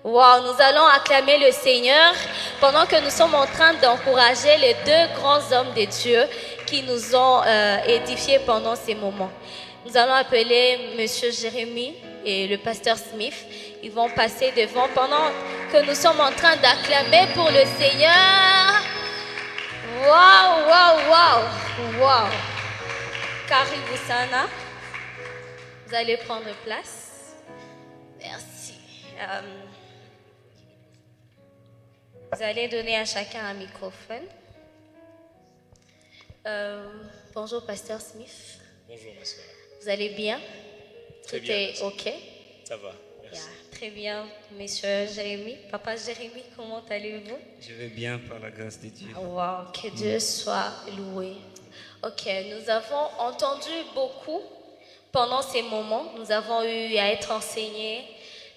Wow, nous allons acclamer le Seigneur pendant que nous sommes en train d'encourager les deux grands hommes de Dieu qui nous ont édifiés pendant ces moments. Nous allons appeler Monsieur Jérémy et le pasteur Smith. Ils vont passer devant pendant que nous sommes en train d'acclamer pour le Seigneur. Wow, wow, wow, wow. Karibu sana. Vous allez prendre place. Merci. Vous allez donner à chacun un microphone. Bonjour, pasteur Smith. Bonjour, ma soeur. Vous allez bien? Très Tout bien, est merci. OK? Ça va, merci. Yeah, très bien, monsieur Jérémy. Papa Jérémy, comment allez-vous? Je vais bien par la grâce de Dieu. Wow, que Dieu soit loué. OK, nous avons entendu beaucoup pendant ces moments. Nous avons eu à être enseignés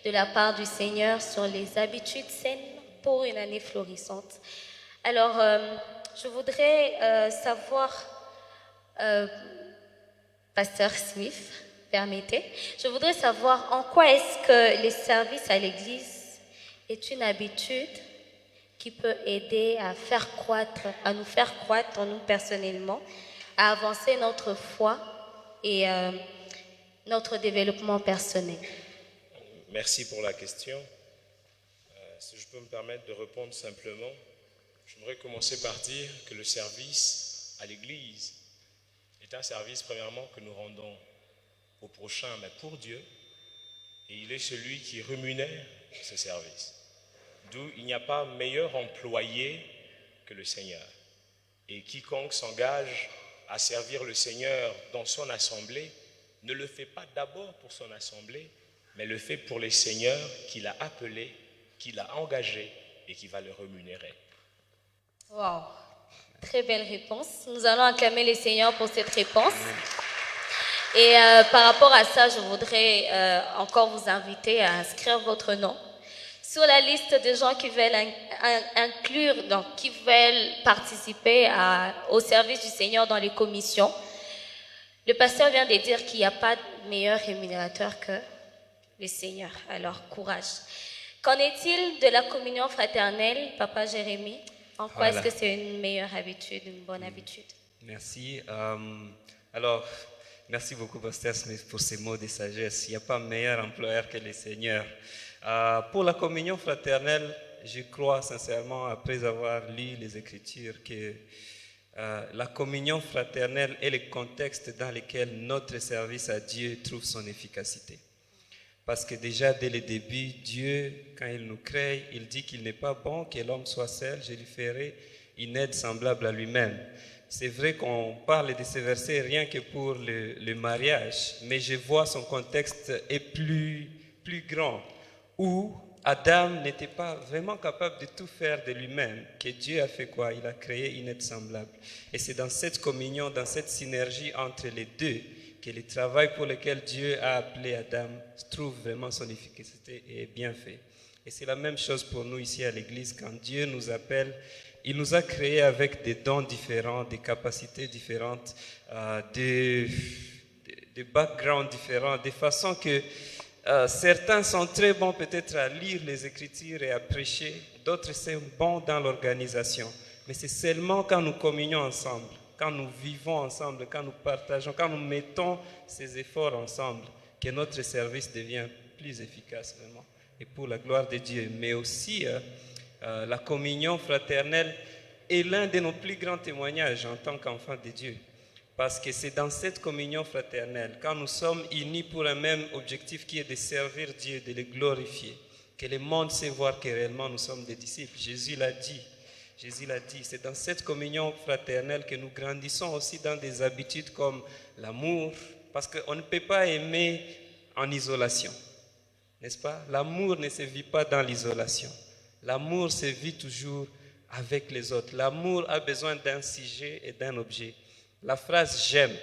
de la part du Seigneur sur les habitudes saines pour une année florissante. Alors, je voudrais savoir, pasteur Smith, permettez, je voudrais savoir en quoi est-ce que les services à l'église est une habitude qui peut aider à faire croître, à nous faire croître, nous personnellement, à avancer notre foi et notre développement personnel. Merci pour la question. Si je peux me permettre de répondre simplement, j'aimerais commencer par dire que le service à l'Église est un service, premièrement, que nous rendons au prochain, mais pour Dieu, et il est celui qui rémunère ce service. D'où il n'y a pas meilleur employé que le Seigneur. Et quiconque s'engage à servir le Seigneur dans son assemblée ne le fait pas d'abord pour son assemblée, mais le fait pour les seigneurs qu'il a appelés, qu'il a engagés et qui va le rémunérer. Wow, très belle réponse. Nous allons acclamer les seigneurs pour cette réponse. Et par rapport à ça, je voudrais encore vous inviter à inscrire votre nom sur la liste des gens qui veulent inclure, donc qui veulent participer au service du Seigneur dans les commissions. Le pasteur vient de dire qu'il n'y a pas de meilleur rémunérateur que le Seigneur. Alors, courage. Qu'en est-il de la communion fraternelle, Papa Jérémy? En quoi est-ce que c'est une meilleure habitude, une bonne habitude? Merci. Alors, merci beaucoup, pasteur Smith, pour ces mots de sagesse. Il n'y a pas meilleur employeur que le Seigneur. Pour la communion fraternelle, je crois sincèrement, après avoir lu les Écritures, que la communion fraternelle est le contexte dans lequel notre service à Dieu trouve son efficacité. Parce que déjà, dès le début, Dieu, quand il nous crée, il dit qu'il n'est pas bon que l'homme soit seul, je lui ferai une aide semblable à lui-même. C'est vrai qu'on parle de ces versets rien que pour le mariage, mais je vois son contexte est plus grand, où Adam n'était pas vraiment capable de tout faire de lui-même, que Dieu a fait quoi? Il a créé une aide semblable. Et c'est dans cette communion, dans cette synergie entre les deux, que le travail pour lequel Dieu a appelé Adam trouve vraiment son efficacité et est bien fait. Et c'est la même chose pour nous ici à l'Église. Quand Dieu nous appelle, il nous a créés avec des dons différents, des capacités différentes, des backgrounds différents, de façon que certains sont très bons peut-être à lire les Écritures et à prêcher, d'autres sont bons dans l'organisation. Mais c'est seulement quand nous communions ensemble, quand nous vivons ensemble, quand nous partageons, quand nous mettons ces efforts ensemble, que notre service devient plus efficace vraiment. Et pour la gloire de Dieu. Mais aussi, la communion fraternelle est l'un de nos plus grands témoignages en tant qu'enfants de Dieu. Parce que c'est dans cette communion fraternelle, quand nous sommes unis pour un même objectif qui est de servir Dieu, de le glorifier, que le monde sait voir que réellement nous sommes des disciples. Jésus l'a dit. C'est dans cette communion fraternelle que nous grandissons aussi dans des habitudes comme l'amour, parce qu'on ne peut pas aimer en isolation, n'est-ce pas? L'amour ne se vit pas dans l'isolation. L'amour se vit toujours avec les autres. L'amour a besoin d'un sujet et d'un objet. La phrase « j'aime »,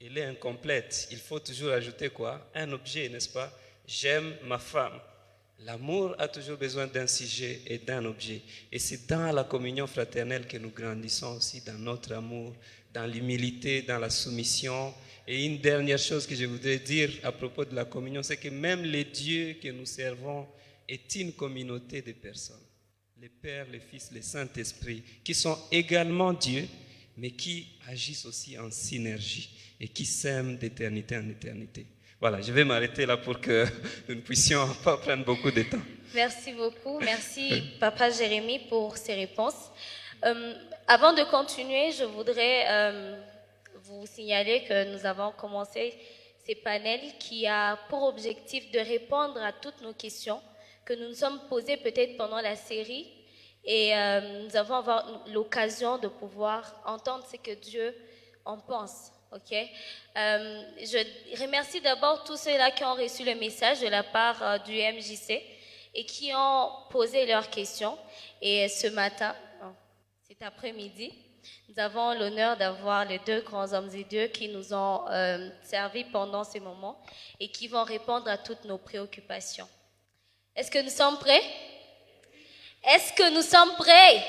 elle est incomplète. Il faut toujours ajouter quoi? Un objet, n'est-ce pas? J'aime ma femme. L'amour a toujours besoin d'un sujet et d'un objet. Et c'est dans la communion fraternelle que nous grandissons aussi dans notre amour, dans l'humilité, dans la soumission. Et une dernière chose que je voudrais dire à propos de la communion, c'est que même les dieux que nous servons est une communauté de personnes, les Pères, les Fils, les Saint-Esprit, qui sont également Dieu, mais qui agissent aussi en synergie et qui s'aiment d'éternité en éternité. Voilà, je vais m'arrêter là pour que nous ne puissions pas prendre beaucoup de temps. Merci beaucoup. Merci, Papa Jérémie, pour ces réponses. Avant de continuer, je voudrais vous signaler que nous avons commencé ces panels qui a pour objectif de répondre à toutes nos questions que nous nous sommes posées peut-être pendant la série. Et nous avons avoir l'occasion de pouvoir entendre ce que Dieu en pense. Ok. Je remercie d'abord tous ceux-là qui ont reçu le message de la part du MJC et qui ont posé leurs questions. Et ce matin, cet après-midi, nous avons l'honneur d'avoir les deux grands hommes et Dieu qui nous ont servi pendant ce moment et qui vont répondre à toutes nos préoccupations. Est-ce que nous sommes prêts? Est-ce que nous sommes prêts?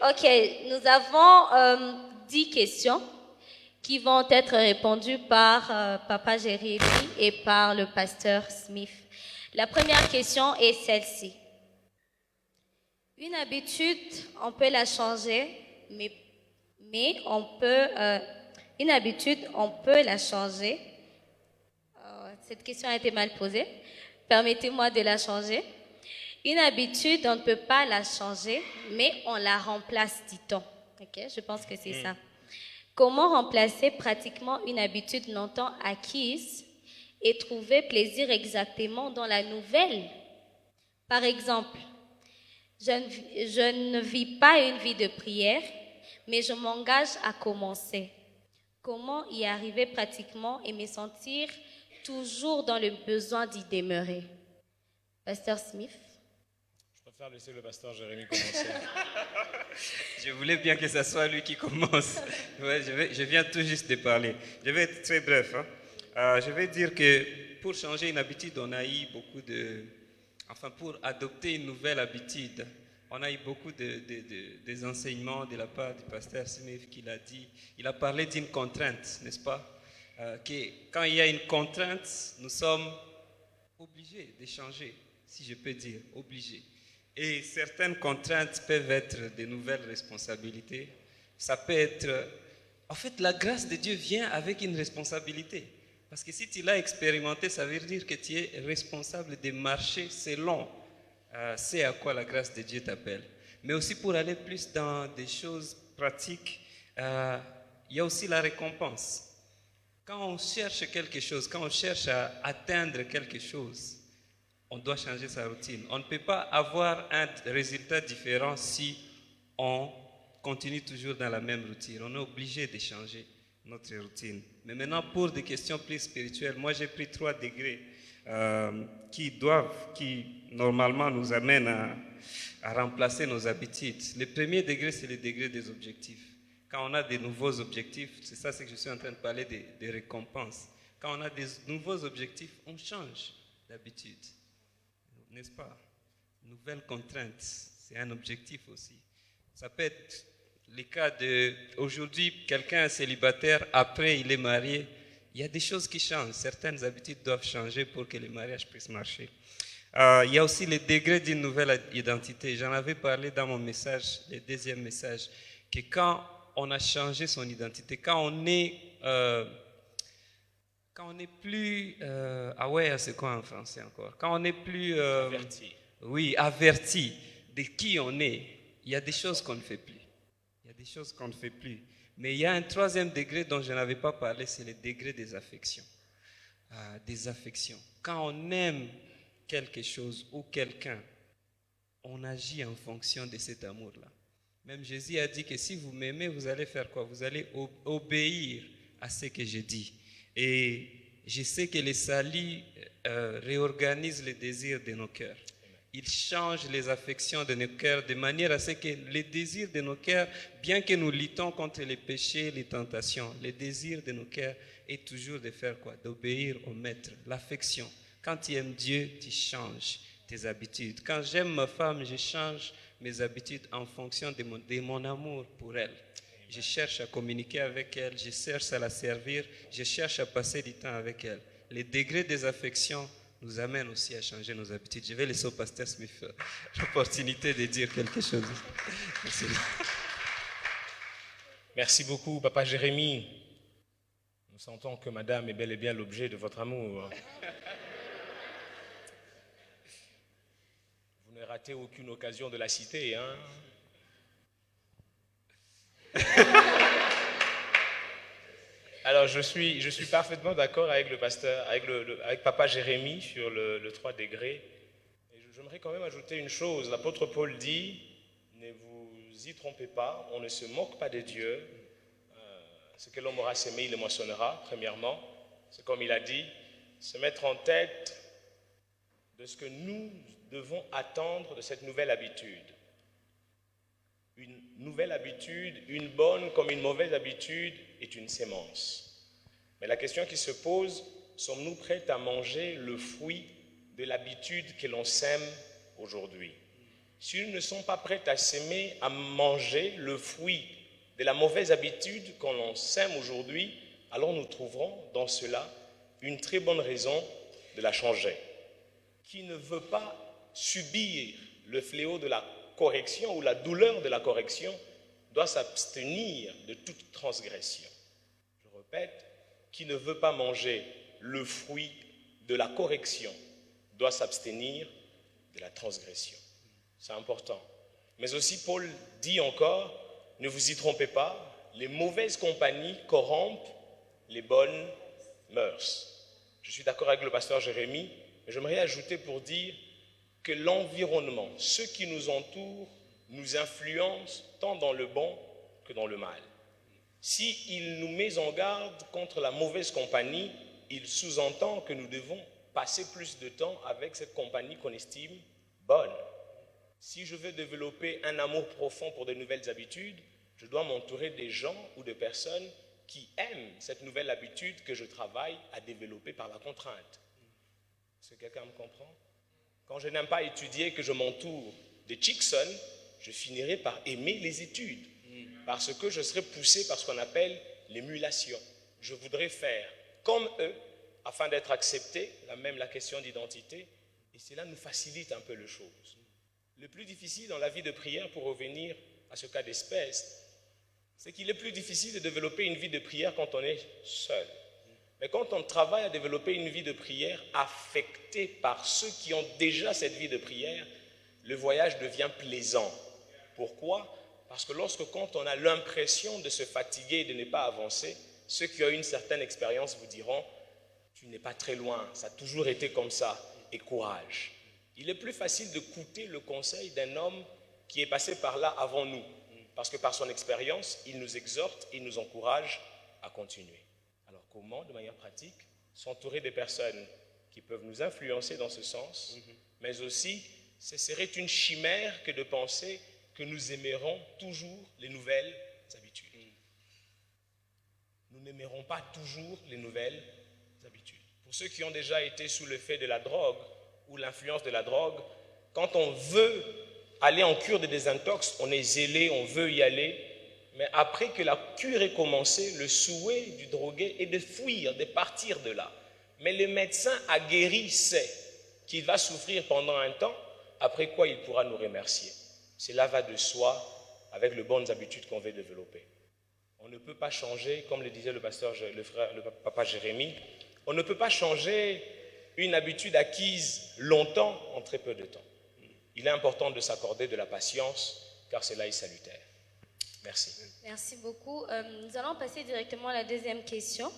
Ok, nous avons 10 questions qui vont être répondues par Papa Jérémie et par le pasteur Smith. La première question est celle-ci. Une habitude, on peut la changer, mais on peut... une habitude, on peut la changer. Cette question a été mal posée. Permettez-moi de la changer. Une habitude, on ne peut pas la changer, mais on la remplace, dit-on. Okay? Je pense que c'est ça. Comment remplacer pratiquement une habitude longtemps acquise et trouver plaisir exactement dans la nouvelle? Par exemple, je ne vis pas une vie de prière, mais je m'engage à commencer. Comment y arriver pratiquement et me sentir toujours dans le besoin d'y demeurer? Pasteur Smith? Je préfère laisser le pasteur Jérémie commencer. Je voulais bien que ce soit lui qui commence. Ouais, je viens tout juste de parler. Je vais être très bref. Je vais dire que pour changer une habitude, on a eu beaucoup de... Enfin, pour adopter une nouvelle habitude, on a eu beaucoup des enseignements de la part du pasteur Smith qui l'a dit. Il a parlé d'une contrainte, n'est-ce pas? Que quand il y a une contrainte, nous sommes obligés de changer, si je peux dire, obligés. Et certaines contraintes peuvent être de nouvelles responsabilités. Ça peut être... En fait, la grâce de Dieu vient avec une responsabilité. Parce que si tu l'as expérimenté, ça veut dire que tu es responsable de marcher selon ce à quoi la grâce de Dieu t'appelle. Mais aussi pour aller plus dans des choses pratiques, il y a aussi la récompense. Quand on cherche quelque chose, quand on cherche à atteindre quelque chose, on doit changer sa routine. On ne peut pas avoir un résultat différent si on continue toujours dans la même routine. On est obligé de changer notre routine. Mais maintenant, pour des questions plus spirituelles, moi j'ai pris 3 degrés qui normalement nous amènent à remplacer nos habitudes. Le premier degré, c'est le degré des objectifs. Quand on a des nouveaux objectifs, c'est ça ce que je suis en train de parler des récompenses. Quand on a des nouveaux objectifs, on change d'habitude. N'est-ce pas? Nouvelle contrainte, c'est un objectif aussi. Ça peut être le cas aujourd'hui, quelqu'un est célibataire, après il est marié. Il y a des choses qui changent. Certaines habitudes doivent changer pour que le mariage puisse marcher. Il y a aussi le degré d'une nouvelle identité. J'en avais parlé dans mon message, le deuxième message, que quand on a changé son identité, quand on n'est plus... c'est quoi en français encore? Quand on n'est plus... Averti. Oui, averti de qui on est, il y a des choses qu'on ne fait plus. Il y a des choses qu'on ne fait plus. Mais il y a un 3e degré dont je n'avais pas parlé, c'est le degré des affections. Des affections. Quand on aime quelque chose ou quelqu'un, on agit en fonction de cet amour-là. Même Jésus a dit que si vous m'aimez, vous allez faire quoi? Vous allez obéir à ce que je dis. Et je sais que le salut réorganise les désirs de nos cœurs. Il change les affections de nos cœurs de manière à ce que les désirs de nos cœurs, bien que nous luttons contre les péchés, les tentations, les désirs de nos cœurs est toujours de faire quoi? D'obéir au Maître. L'affection. Quand tu aimes Dieu, tu changes tes habitudes. Quand j'aime ma femme, je change mes habitudes en fonction de mon amour pour elle. Je cherche à communiquer avec elle, je cherche à la servir, je cherche à passer du temps avec elle. Les degrés des affections nous amène aussi à changer nos habitudes. Je vais laisser au pasteur Smith l'opportunité de dire quelque chose. Merci. Merci beaucoup, Papa Jérémie. Nous sentons que Madame est bel et bien l'objet de votre amour. Vous ne ratez aucune occasion de la citer, hein? Alors, je suis parfaitement d'accord avec le pasteur, avec Papa Jérémie sur le 3 degrés. Et j'aimerais quand même ajouter une chose. L'apôtre Paul dit, ne vous y trompez pas, on ne se moque pas de Dieu. Ce que l'homme aura semé, il le moissonnera, premièrement. C'est comme il a dit, se mettre en tête de ce que nous devons attendre de cette nouvelle habitude. Une nouvelle habitude, une bonne comme une mauvaise habitude, est une sémence. Mais la question qui se pose, sommes-nous prêts à manger le fruit de l'habitude que l'on sème aujourd'hui? Si nous ne sommes pas prêts à s'aimer, à manger le fruit de la mauvaise habitude qu'on l'on sème aujourd'hui, alors nous trouverons dans cela une très bonne raison de la changer. Qui ne veut pas subir le fléau de la correction ou la douleur de la correction doit s'abstenir de toute transgression. Je répète, qui ne veut pas manger le fruit de la correction doit s'abstenir de la transgression. C'est important. Mais aussi Paul dit encore, ne vous y trompez pas, les mauvaises compagnies corrompent les bonnes mœurs. Je suis d'accord avec le pasteur Jérémie, mais j'aimerais ajouter pour dire que l'environnement, ceux qui nous entourent, nous influencent tant dans le bon que dans le mal. S'il nous met en garde contre la mauvaise compagnie, il sous-entend que nous devons passer plus de temps avec cette compagnie qu'on estime bonne. Si je veux développer un amour profond pour de nouvelles habitudes, je dois m'entourer des gens ou de personnes qui aiment cette nouvelle habitude que je travaille à développer par la contrainte. Est-ce que quelqu'un me comprend? Quand je n'aime pas étudier, que je m'entoure des Chickson, je finirai par aimer les études, parce que je serai poussé par ce qu'on appelle l'émulation. Je voudrais faire comme eux, afin d'être accepté, même la question d'identité, et cela nous facilite un peu les choses. Le plus difficile dans la vie de prière, pour revenir à ce cas d'espèce, c'est qu'il est plus difficile de développer une vie de prière quand on est seul. Mais quand on travaille à développer une vie de prière affectée par ceux qui ont déjà cette vie de prière, le voyage devient plaisant. Pourquoi? Parce que quand on a l'impression de se fatiguer et de ne pas avancer, ceux qui ont une certaine expérience vous diront « tu n'es pas très loin, ça a toujours été comme ça, et courage ». Il est plus facile de d'écouter le conseil d'un homme qui est passé par là avant nous, parce que par son expérience, il nous exhorte, il nous encourage à continuer. Alors comment, de manière pratique, s'entourer des personnes qui peuvent nous influencer dans ce sens, mais aussi, ce serait une chimère que de penser que nous aimerons toujours les nouvelles habitudes. Nous n'aimerons pas toujours les nouvelles habitudes. Pour ceux qui ont déjà été sous l'effet de la drogue ou l'influence de la drogue, quand on veut aller en cure de désintox, on est zélé, on veut y aller, mais après que la cure est commencée, le souhait du drogué est de fuir, de partir de là. Mais le médecin aguerri sait qu'il va souffrir pendant un temps, après quoi il pourra nous remercier. Cela va de soi avec les bonnes habitudes qu'on veut développer. On ne peut pas changer, comme le disait le papa Jérémie, on ne peut pas changer une habitude acquise longtemps en très peu de temps. Il est important de s'accorder de la patience, car cela est salutaire. Merci. Merci beaucoup. Nous allons passer directement à la deuxième question.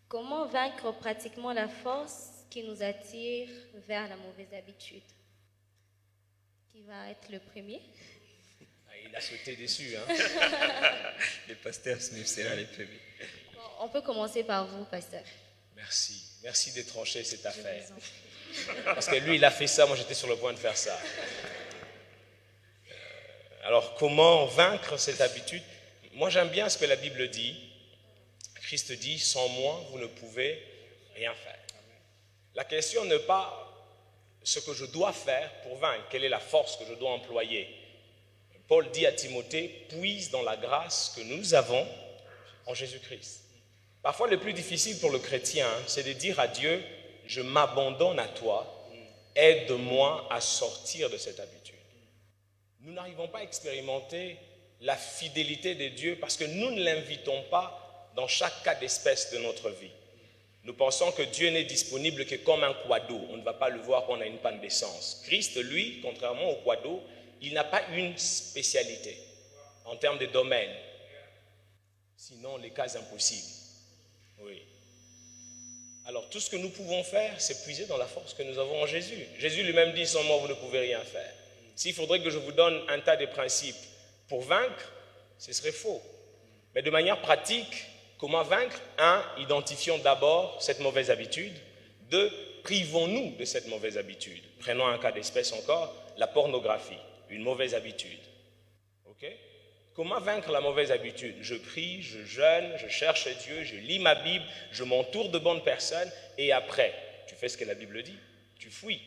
Comment vaincre pratiquement la force qui nous attire vers la mauvaise habitude? Qui va être le premier? Il a sauté dessus. Hein? Le pasteur Smith sera le premier. Bon, on peut commencer par vous, pasteur. Merci. Merci de trancher cette affaire. Parce que lui, il a fait ça, moi j'étais sur le point de faire ça. Alors, comment vaincre cette habitude? Moi, j'aime bien ce que la Bible dit. Christ dit, sans moi, vous ne pouvez rien faire. La question n'est pas ce que je dois faire pour vaincre, quelle est la force que je dois employer. Paul dit à Timothée, puise dans la grâce que nous avons en Jésus-Christ. Parfois, le plus difficile pour le chrétien, c'est de dire à Dieu, je m'abandonne à toi, aide-moi à sortir de cette habitude. Nous n'arrivons pas à expérimenter la fidélité de Dieu parce que nous ne l'invitons pas dans chaque cas d'espèce de notre vie. Nous pensons que Dieu n'est disponible que comme un quado. On ne va pas le voir quand on a une panne d'essence. Christ, lui, contrairement au quado, il n'a pas une spécialité en termes de domaine. Sinon, les cas impossibles. Oui. Alors, tout ce que nous pouvons faire, c'est puiser dans la force que nous avons en Jésus. Jésus lui-même dit, sans moi, vous ne pouvez rien faire. S'il faudrait que je vous donne un tas de principes pour vaincre, ce serait faux. Mais de manière pratique, comment vaincre? 1, identifions d'abord cette mauvaise habitude. 2, privons-nous de cette mauvaise habitude. Prenons un cas d'espèce encore, la pornographie, une mauvaise habitude. Ok? Comment vaincre la mauvaise habitude? Je prie, je jeûne, je cherche Dieu, je lis ma Bible, je m'entoure de bonnes personnes et après, tu fais ce que la Bible dit, tu fuis.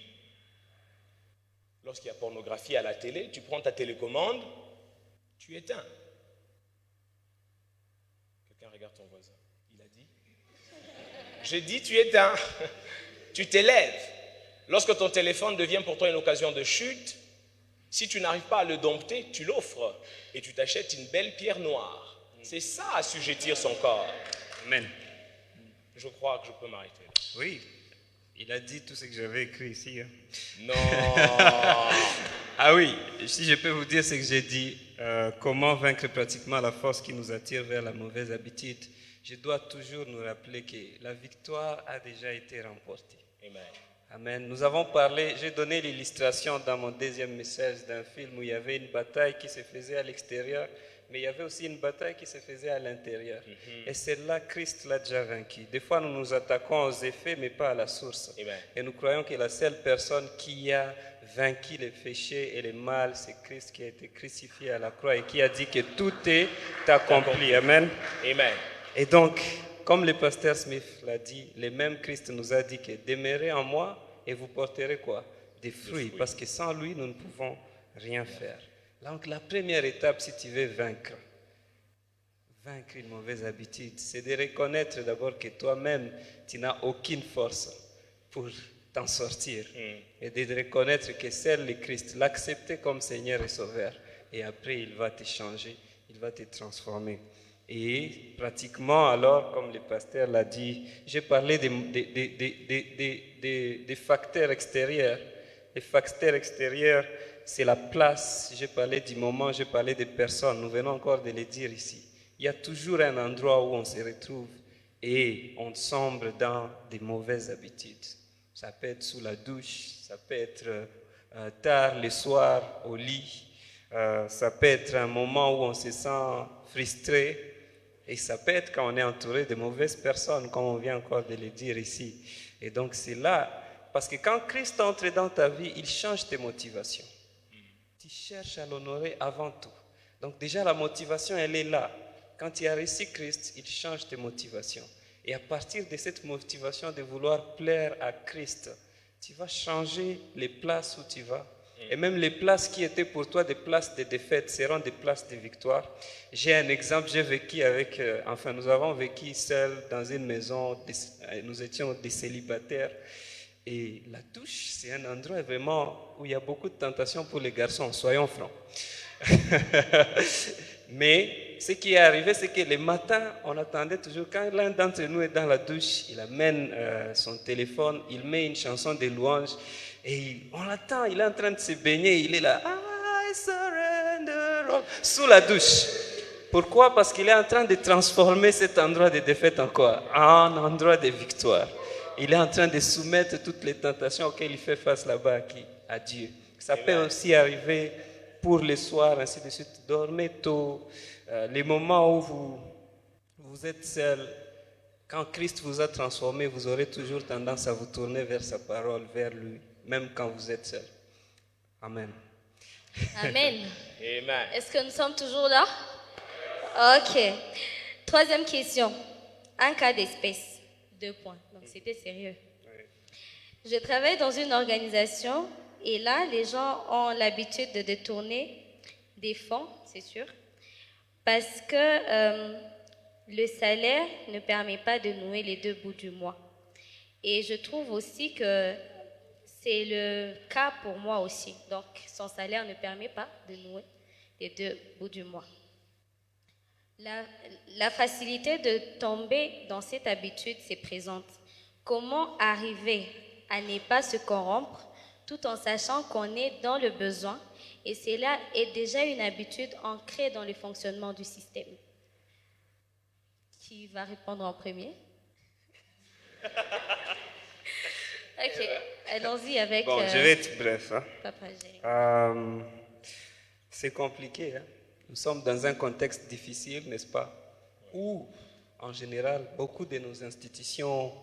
Lorsqu'il y a pornographie à la télé, tu prends ta télécommande, tu éteins. Quelqu'un regarde ton voisin. Il a dit? J'ai dit tu éteins. Tu t'élèves. Lorsque ton téléphone devient pour toi une occasion de chute, si tu n'arrives pas à le dompter, tu l'offres et tu t'achètes une belle pierre noire. C'est ça, assujettir son corps. Amen. Je crois que je peux m'arrêter là. Oui, il a dit tout ce que j'avais écrit ici. Hein. Non. Ah oui, si je peux vous dire ce que j'ai dit, comment vaincre pratiquement la force qui nous attire vers la mauvaise habitude, je dois toujours nous rappeler que la victoire a déjà été remportée. Amen. Amen. Nous avons parlé, j'ai donné l'illustration dans mon deuxième message d'un film où il y avait une bataille qui se faisait à l'extérieur, mais il y avait aussi une bataille qui se faisait à l'intérieur. Et celle-là, Christ l'a déjà vaincu. Des fois, nous nous attaquons aux effets, mais pas à la source. Amen. Et nous croyons que la seule personne qui a vaincu les péchés et les mal, c'est Christ qui a été crucifié à la croix et qui a dit que tout est accompli. Amen. Amen. Et donc, comme le pasteur Smith l'a dit, le même Christ nous a dit que demeurez en moi et vous porterez quoi? Des fruits. Parce que sans lui, nous ne pouvons rien faire. Donc, la première étape, si tu veux vaincre une mauvaise habitude, c'est de reconnaître d'abord que toi-même, tu n'as aucune force pour t'en sortir. Et de reconnaître que seul le Christ, l'accepter comme Seigneur et Sauveur. Et après, il va te changer, il va te transformer. Et pratiquement, alors, comme le pasteur l'a dit, j'ai parlé des facteurs extérieurs. Les facteurs extérieurs, c'est la place. J'ai parlé du moment, j'ai parlé des personnes. Nous venons encore de le dire ici. Il y a toujours un endroit où on se retrouve et on sombre dans des mauvaises habitudes. Ça peut être sous la douche, ça peut être tard le soir au lit, ça peut être un moment où on se sent frustré. Et ça peut être quand on est entouré de mauvaises personnes, comme on vient encore de le dire ici. Et donc c'est là, parce que quand Christ entre dans ta vie, il change tes motivations. Tu cherches à l'honorer avant tout. Donc déjà la motivation, elle est là. Quand tu as reçu Christ, il change tes motivations. Et à partir de cette motivation de vouloir plaire à Christ, tu vas changer les places où tu vas. Et même les places qui étaient pour toi des places de défaite seront des places de victoire. J'ai un exemple, j'ai vécu avec, nous avons vécu seuls dans une maison, nous étions des célibataires. Et la douche, c'est un endroit vraiment où il y a beaucoup de tentations pour les garçons, soyons francs. Mais ce qui est arrivé, c'est que le matin, on attendait toujours, quand l'un d'entre nous est dans la douche, il amène son téléphone, il met une chanson de louange, et on l'attend, il est en train de se baigner, il est là, I surrender all, sous la douche. Pourquoi? Parce qu'il est en train de transformer cet endroit de défaite en quoi? En endroit de victoire. Il est en train de soumettre toutes les tentations auxquelles il fait face là-bas à Dieu. Ça peut aussi arriver pour le soir, ainsi de suite. Dormez tôt. Les moments où vous êtes seul, quand Christ vous a transformé, vous aurez toujours tendance à vous tourner vers sa parole, vers lui, même quand vous êtes seul. Amen. Amen. Amen. Est-ce que nous sommes toujours là? Ok. Troisième question. Un cas d'espèce. 2 points. Donc c'était sérieux. Je travaille dans une organisation et là, les gens ont l'habitude de détourner des fonds, c'est sûr, parce que le salaire ne permet pas de nouer les 2 bouts du mois. Et je trouve aussi que c'est le cas pour moi aussi. Donc, son salaire ne permet pas de nouer les deux bouts du mois. La facilité de tomber dans cette habitude s'est présente. Comment arriver à ne pas se corrompre tout en sachant qu'on est dans le besoin et cela est déjà une habitude ancrée dans le fonctionnement du système? Qui va répondre en premier? Ok, allons-y avec Bon, je vais être bref. Papa Jerry. C'est compliqué. Nous sommes dans un contexte difficile, n'est-ce pas? Où, en général, beaucoup de nos institutions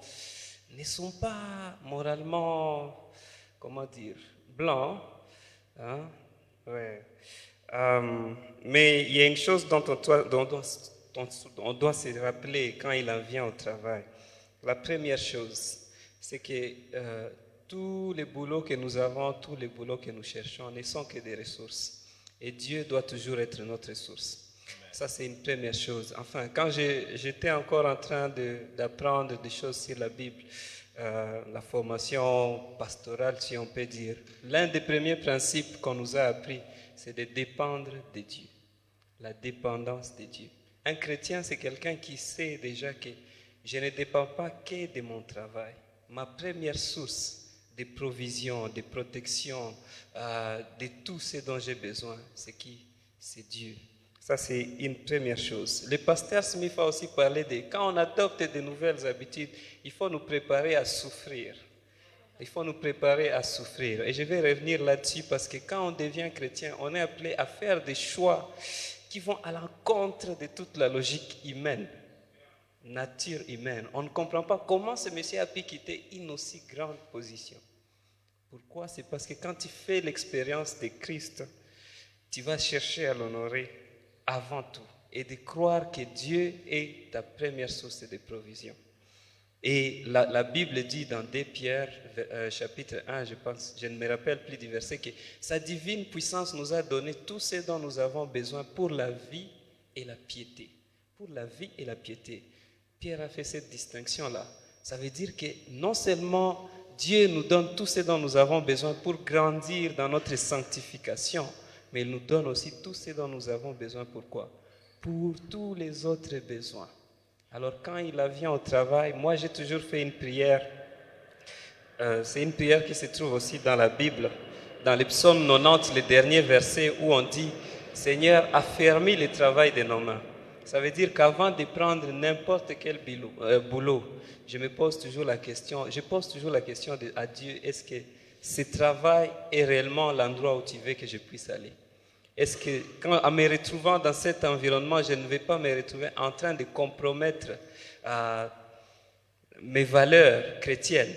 ne sont pas moralement, comment dire, blancs. Hein? Ouais. Mais il y a une chose dont on doit se rappeler quand il en vient au travail. La première chose, c'est que tous les boulots que nous avons, tous les boulots que nous cherchons ne sont que des ressources. Et Dieu doit toujours être notre ressource. Ça, c'est une première chose. Enfin, quand j'étais encore en train d'apprendre des choses sur la Bible, la formation pastorale, si on peut dire, l'un des premiers principes qu'on nous a appris, c'est de dépendre de Dieu. La dépendance de Dieu. Un chrétien, c'est quelqu'un qui sait déjà que je ne dépends pas que de mon travail. Ma première source de provision, de protection, de tout ce dont j'ai besoin, c'est qui? C'est Dieu. Ça, c'est une première chose. Le pasteur Smith a aussi parlé de quand on adopte de nouvelles habitudes, il faut nous préparer à souffrir. Il faut nous préparer à souffrir. Et je vais revenir là-dessus parce que quand on devient chrétien, on est appelé à faire des choix qui vont à l'encontre de toute la logique humaine, nature humaine. On ne comprend pas comment ce monsieur a pu quitter une aussi grande position. Pourquoi? C'est parce que quand tu fais l'expérience de Christ, tu vas chercher à l'honorer avant tout et de croire que Dieu est ta première source de provision. Et la Bible dit dans 2 Pierre, chapitre 1, je pense, je ne me rappelle plus du verset, que sa divine puissance nous a donné tout ce dont nous avons besoin pour la vie et la piété. Pour la vie et la piété. Pierre a fait cette distinction-là. Ça veut dire que non seulement Dieu nous donne tout ce dont nous avons besoin pour grandir dans notre sanctification, mais il nous donne aussi tout ce dont nous avons besoin. Pourquoi? Pour tous les autres besoins. Alors quand il vient au travail, moi j'ai toujours fait une prière. C'est une prière qui se trouve aussi dans la Bible, dans le psaume 90, le dernier verset où on dit « Seigneur, affermis le travail de nos mains ». Ça veut dire qu'avant de prendre n'importe quel boulot, je pose toujours la question à Dieu, est-ce que ce travail est réellement l'endroit où tu veux que je puisse aller? Est-ce que, en me retrouvant dans cet environnement, je ne vais pas me retrouver en train de compromettre mes valeurs chrétiennes?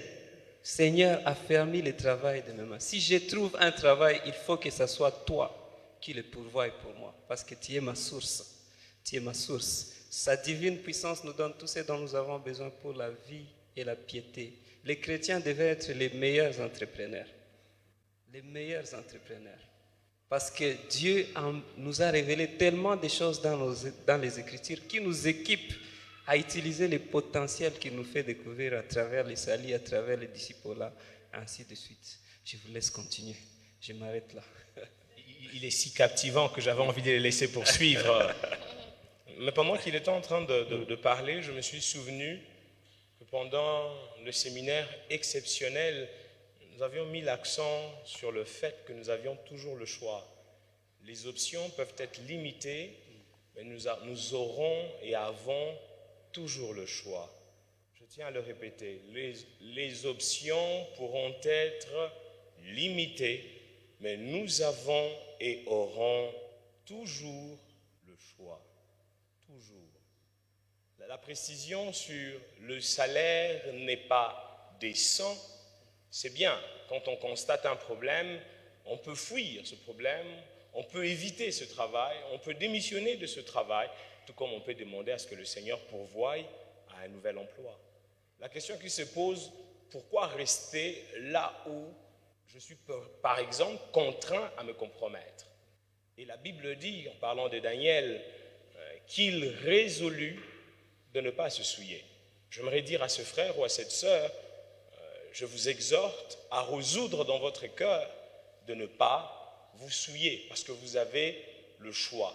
Seigneur, affermis le travail de mes mains. Si je trouve un travail, il faut que ce soit toi qui le pourvoies pour moi, parce que tu es ma source. Tu es ma source. Sa divine puissance nous donne tout ce dont nous avons besoin pour la vie et la piété. Les chrétiens devaient être les meilleurs entrepreneurs. Les meilleurs entrepreneurs. Parce que Dieu nous a révélé tellement de choses dans les Écritures qui nous équipent à utiliser le potentiel qu'il nous fait découvrir à travers les salis, à travers les disciples-là, ainsi de suite. Je vous laisse continuer. Je m'arrête là. Il est si captivant que j'avais envie de les laisser poursuivre. Mais pendant qu'il était en train de parler, je me suis souvenu que pendant le séminaire exceptionnel, nous avions mis l'accent sur le fait que nous avions toujours le choix. Les options peuvent être limitées, mais nous aurons et avons toujours le choix. Je tiens à le répéter, les options pourront être limitées, mais nous avons et aurons toujours le choix. Toujours. La précision sur le salaire n'est pas décent. C'est bien, quand on constate un problème, on peut fuir ce problème, on peut éviter ce travail, on peut démissionner de ce travail, tout comme on peut demander à ce que le Seigneur pourvoie à un nouvel emploi. La question qui se pose, pourquoi rester là où je suis, par exemple, contraint à me compromettre? Et la Bible dit, en parlant de Daniel, qu'il résolut de ne pas se souiller. J'aimerais dire à ce frère ou à cette sœur, je vous exhorte à résoudre dans votre cœur de ne pas vous souiller, parce que vous avez le choix.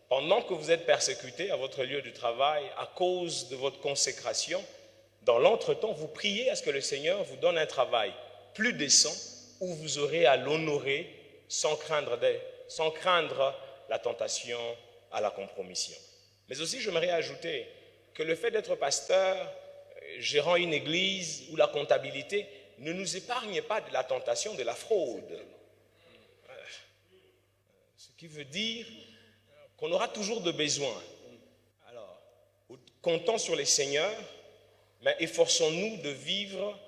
Pendant que vous êtes persécuté à votre lieu de travail à cause de votre consécration, dans l'entretemps, vous priez à ce que le Seigneur vous donne un travail plus décent où vous aurez à l'honorer sans craindre la tentation à la compromission. Mais aussi, j'aimerais ajouter que le fait d'être pasteur, gérant une église ou la comptabilité ne nous épargne pas de la tentation de la fraude. Ce qui veut dire qu'on aura toujours de besoins. Alors, comptons sur les seigneurs, mais efforçons-nous de vivre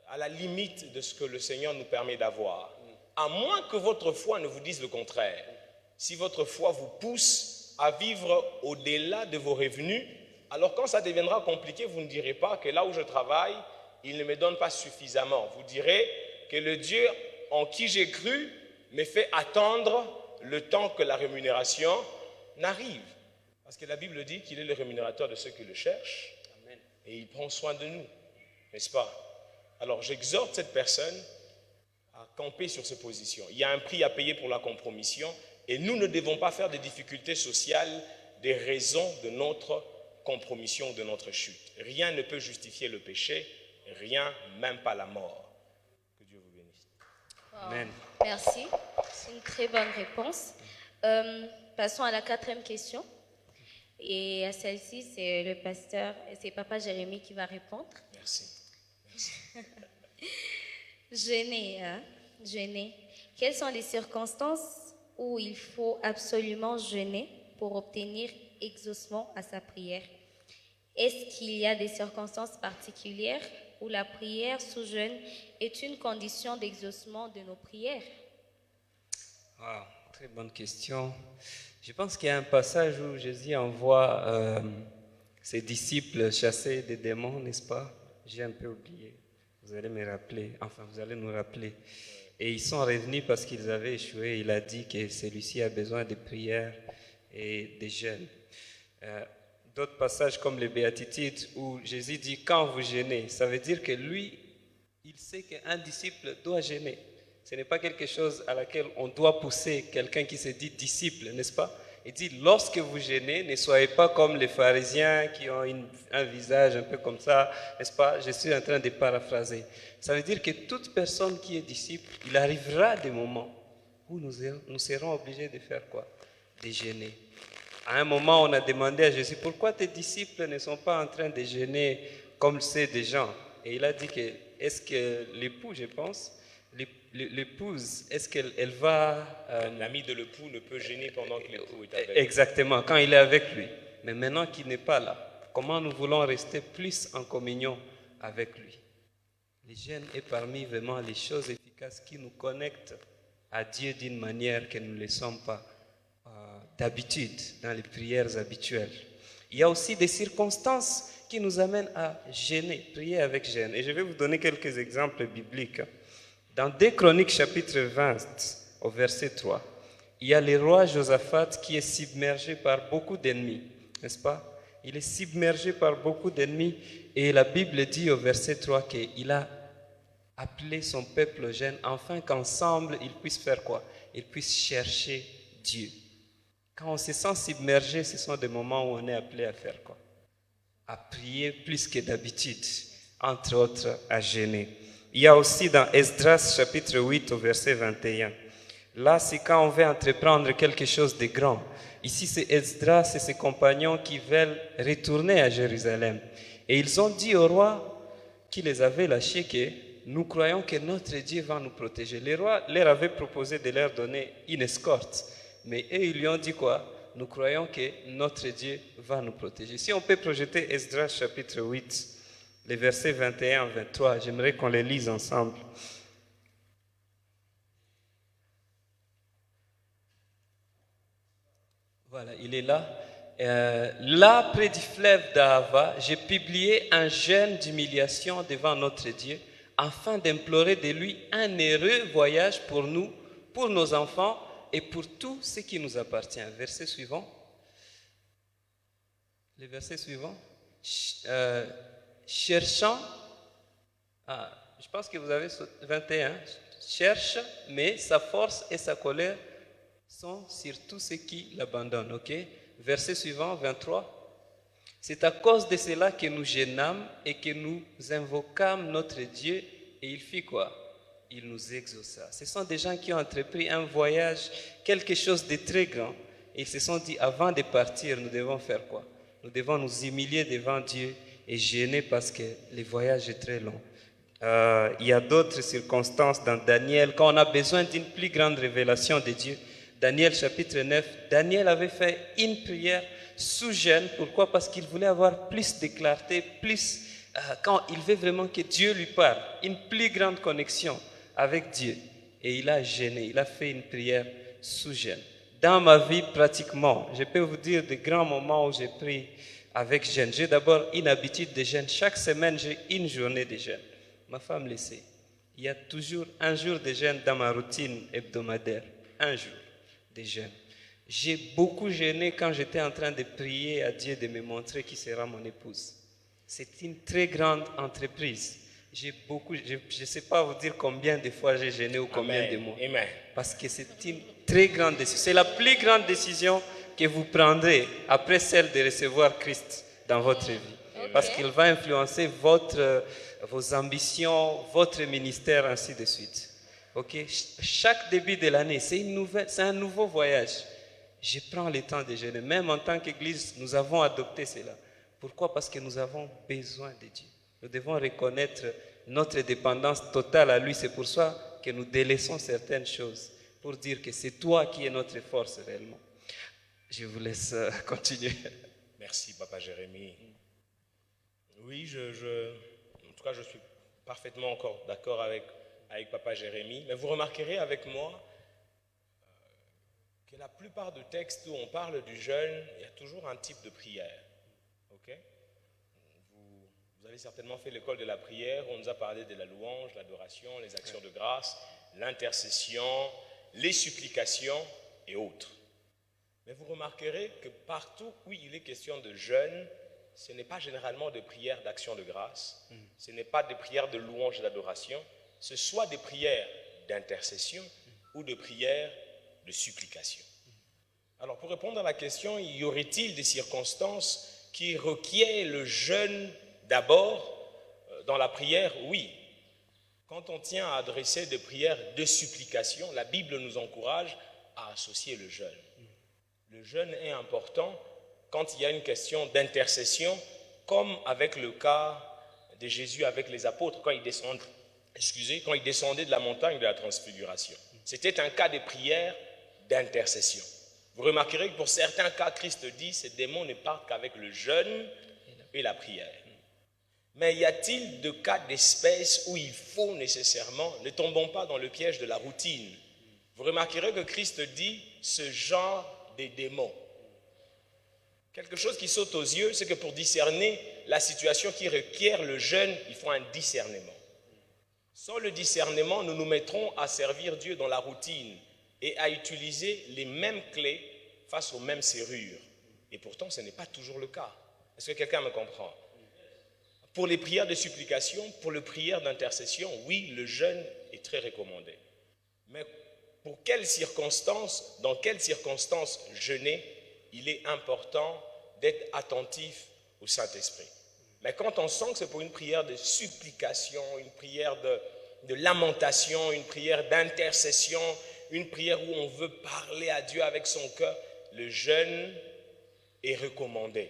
à la limite de ce que le Seigneur nous permet d'avoir. À moins que votre foi ne vous dise le contraire. Si votre foi vous pousse à vivre au-delà de vos revenus, alors quand ça deviendra compliqué, vous ne direz pas que là où je travaille, il ne me donne pas suffisamment. Vous direz que le Dieu en qui j'ai cru me fait attendre le temps que la rémunération n'arrive. Parce que la Bible dit qu'il est le rémunérateur de ceux qui le cherchent. Amen. Et il prend soin de nous, n'est-ce pas? Alors j'exhorte cette personne à camper sur ces positions. Il y a un prix à payer pour la compromission et nous ne devons pas faire des difficultés sociales des raisons de notre compromission ou de notre chute. Rien ne peut justifier le péché, rien, même pas la mort. Que Dieu vous bénisse. Wow. Amen. Merci, c'est une très bonne réponse. Passons à la 4e question. Et à celle-ci, c'est Papa Jérémie qui va répondre. Merci. Jeûner. Quelles sont les circonstances où il faut absolument jeûner pour obtenir exaucement à sa prière? Est-ce qu'il y a des circonstances particulières où la prière sous jeûne est une condition d'exaucement de nos prières? Wow, très bonne question. Je pense qu'il y a un passage où Jésus envoie ses disciples chasser des démons, n'est-ce pas? J'ai un peu oublié. Vous allez me rappeler, enfin vous allez nous rappeler. Et ils sont revenus parce qu'ils avaient échoué. Il a dit que celui-ci a besoin de prières et de jeûnes. D'autres passages comme les Béatitudes où Jésus dit quand vous jeûnez, ça veut dire que lui, il sait qu'un disciple doit jeûner. Ce n'est pas quelque chose à laquelle on doit pousser quelqu'un qui se dit disciple, n'est-ce pas? Il dit, lorsque vous jeûnez, ne soyez pas comme les pharisiens qui ont un visage un peu comme ça, n'est-ce pas? Je suis en train de paraphraser. Ça veut dire que toute personne qui est disciple, il arrivera des moments où nous serons obligés de faire quoi? De jeûner. À un moment, on a demandé à Jésus, pourquoi tes disciples ne sont pas en train de jeûner comme c'est des gens? Et il a dit que, est-ce que l'époux, je pense, l'épouse, est-ce qu'elle va... L'ami de l'époux ne peut gêner pendant que l'époux est avec lui. Exactement, quand il est avec lui. Mais maintenant qu'il n'est pas là, comment nous voulons rester plus en communion avec lui? Le jeûne est parmi vraiment les choses efficaces qui nous connectent à Dieu d'une manière que nous ne le sommes pas d'habitude dans les prières habituelles. Il y a aussi des circonstances qui nous amènent à jeûner, prier avec jeûne. Et je vais vous donner quelques exemples bibliques. Dans 2 Chroniques chapitre 20, au verset 3, il y a le roi Josaphat qui est submergé par beaucoup d'ennemis, n'est-ce pas? Il est submergé par beaucoup d'ennemis et la Bible dit au verset 3 qu'il a appelé son peuple au jeûne afin qu'ensemble ils puissent faire quoi? Ils puissent chercher Dieu. Quand on se sent submergé, ce sont des moments où on est appelé à faire quoi? À prier plus que d'habitude, entre autres à jeûner. Il y a aussi dans Esdras chapitre 8 au verset 21. Là, c'est quand on veut entreprendre quelque chose de grand. Ici, c'est Esdras et ses compagnons qui veulent retourner à Jérusalem. Et ils ont dit au roi qui les avait lâchés que nous croyons que notre Dieu va nous protéger. Le roi leur avait proposé de leur donner une escorte. Mais eux, ils lui ont dit quoi? Nous croyons que notre Dieu va nous protéger. Si on peut projeter Esdras chapitre 8, les versets 21 à 23, j'aimerais qu'on les lise ensemble. Voilà, il est là. Là, près du fleuve d'Ahava, j'ai publié un jeûne d'humiliation devant notre Dieu, afin d'implorer de lui un heureux voyage pour nous, pour nos enfants et pour tout ce qui nous appartient. Verset suivant. Le verset suivant. Cherchant Ah, je pense que vous avez 21. Cherche, mais sa force et sa colère sont sur tous ceux qui l'abandonnent. Ok? Verset suivant, 23. C'est à cause de cela que nous gênâmes et que nous invoquâmes notre Dieu et il fit quoi? Il nous exauça. Ce sont des gens qui ont entrepris un voyage, quelque chose de très grand. Et ils se sont dit, avant de partir, nous devons faire quoi? Nous devons nous humilier devant Dieu et gêner parce que le voyage est très long. Il y a d'autres circonstances dans Daniel, quand on a besoin d'une plus grande révélation de Dieu. Daniel chapitre 9, Daniel avait fait une prière sous jeûne. Pourquoi? Parce qu'il voulait avoir plus de clarté, quand il veut vraiment que Dieu lui parle, une plus grande connexion avec Dieu. Et il a jeûné, il a fait une prière sous jeûne. Dans ma vie, pratiquement, je peux vous dire de grands moments où j'ai prié avec jeûne. J'ai d'abord une habitude de jeûne. Chaque semaine, j'ai une journée de jeûne. Ma femme le sait. Il y a toujours un jour de jeûne dans ma routine hebdomadaire. Un jour de jeûne. J'ai beaucoup jeûné quand j'étais en train de prier à Dieu de me montrer qui sera mon épouse. C'est une très grande entreprise. Je ne sais pas vous dire combien de fois j'ai jeûné ou combien de mois. Amen. Parce que c'est une très grande décision. C'est la plus grande décision que vous prendrez après celle de recevoir Christ dans votre vie. Okay. Parce qu'il va influencer vos ambitions, votre ministère, ainsi de suite. Okay? Chaque début de l'année, c'est un nouveau voyage. Je prends le temps de jeûner. Même en tant qu'Église, nous avons adopté cela. Pourquoi? Parce que nous avons besoin de Dieu. Nous devons reconnaître notre dépendance totale à lui. C'est pour ça que nous délaissons certaines choses pour dire que c'est toi qui es notre force réellement. Je vous laisse continuer. Merci, Papa Jérémie. Oui, en tout cas, je suis parfaitement encore d'accord avec Papa Jérémie. Mais vous remarquerez avec moi que la plupart des textes où on parle du jeûne, il y a toujours un type de prière. Ok? Vous avez certainement fait l'école de la prière. On nous a parlé de la louange, l'adoration, les actions de grâce, l'intercession, les supplications et autres. Mais vous remarquerez que partout où il est question de jeûne, ce n'est pas généralement de prières d'action de grâce, ce n'est pas des prières de louange et d'adoration, ce soit des prières d'intercession ou de prières de supplication. Alors pour répondre à la question, y aurait-il des circonstances qui requièrent le jeûne d'abord dans la prière? Oui. Quand on tient à adresser des prières de supplication, la Bible nous encourage à associer le jeûne. Le jeûne est important quand il y a une question d'intercession, comme avec le cas de Jésus avec les apôtres, quand ils descendaient de la montagne de la transfiguration. C'était un cas de prière d'intercession. Vous remarquerez que pour certains cas, Christ dit, ces démons ne partent qu'avec le jeûne et la prière. Mais y a-t-il de cas d'espèce où il faut nécessairement, ne tombons pas dans le piège de la routine. Vous remarquerez que Christ dit, ce genre de démons. Quelque chose qui saute aux yeux, c'est que pour discerner la situation qui requiert le jeûne, il faut un discernement. Sans le discernement, nous nous mettrons à servir Dieu dans la routine et à utiliser les mêmes clés face aux mêmes serrures. Et pourtant, ce n'est pas toujours le cas. Est-ce que quelqu'un me comprend? Pour les prières de supplication, pour les prières d'intercession, oui, le jeûne est très recommandé. Mais pour quelles circonstances, dans quelles circonstances jeûner, il est important d'être attentif au Saint-Esprit. Mais quand on sent que c'est pour une prière de supplication, une prière de lamentation, une prière d'intercession, une prière où on veut parler à Dieu avec son cœur, le jeûne est recommandé.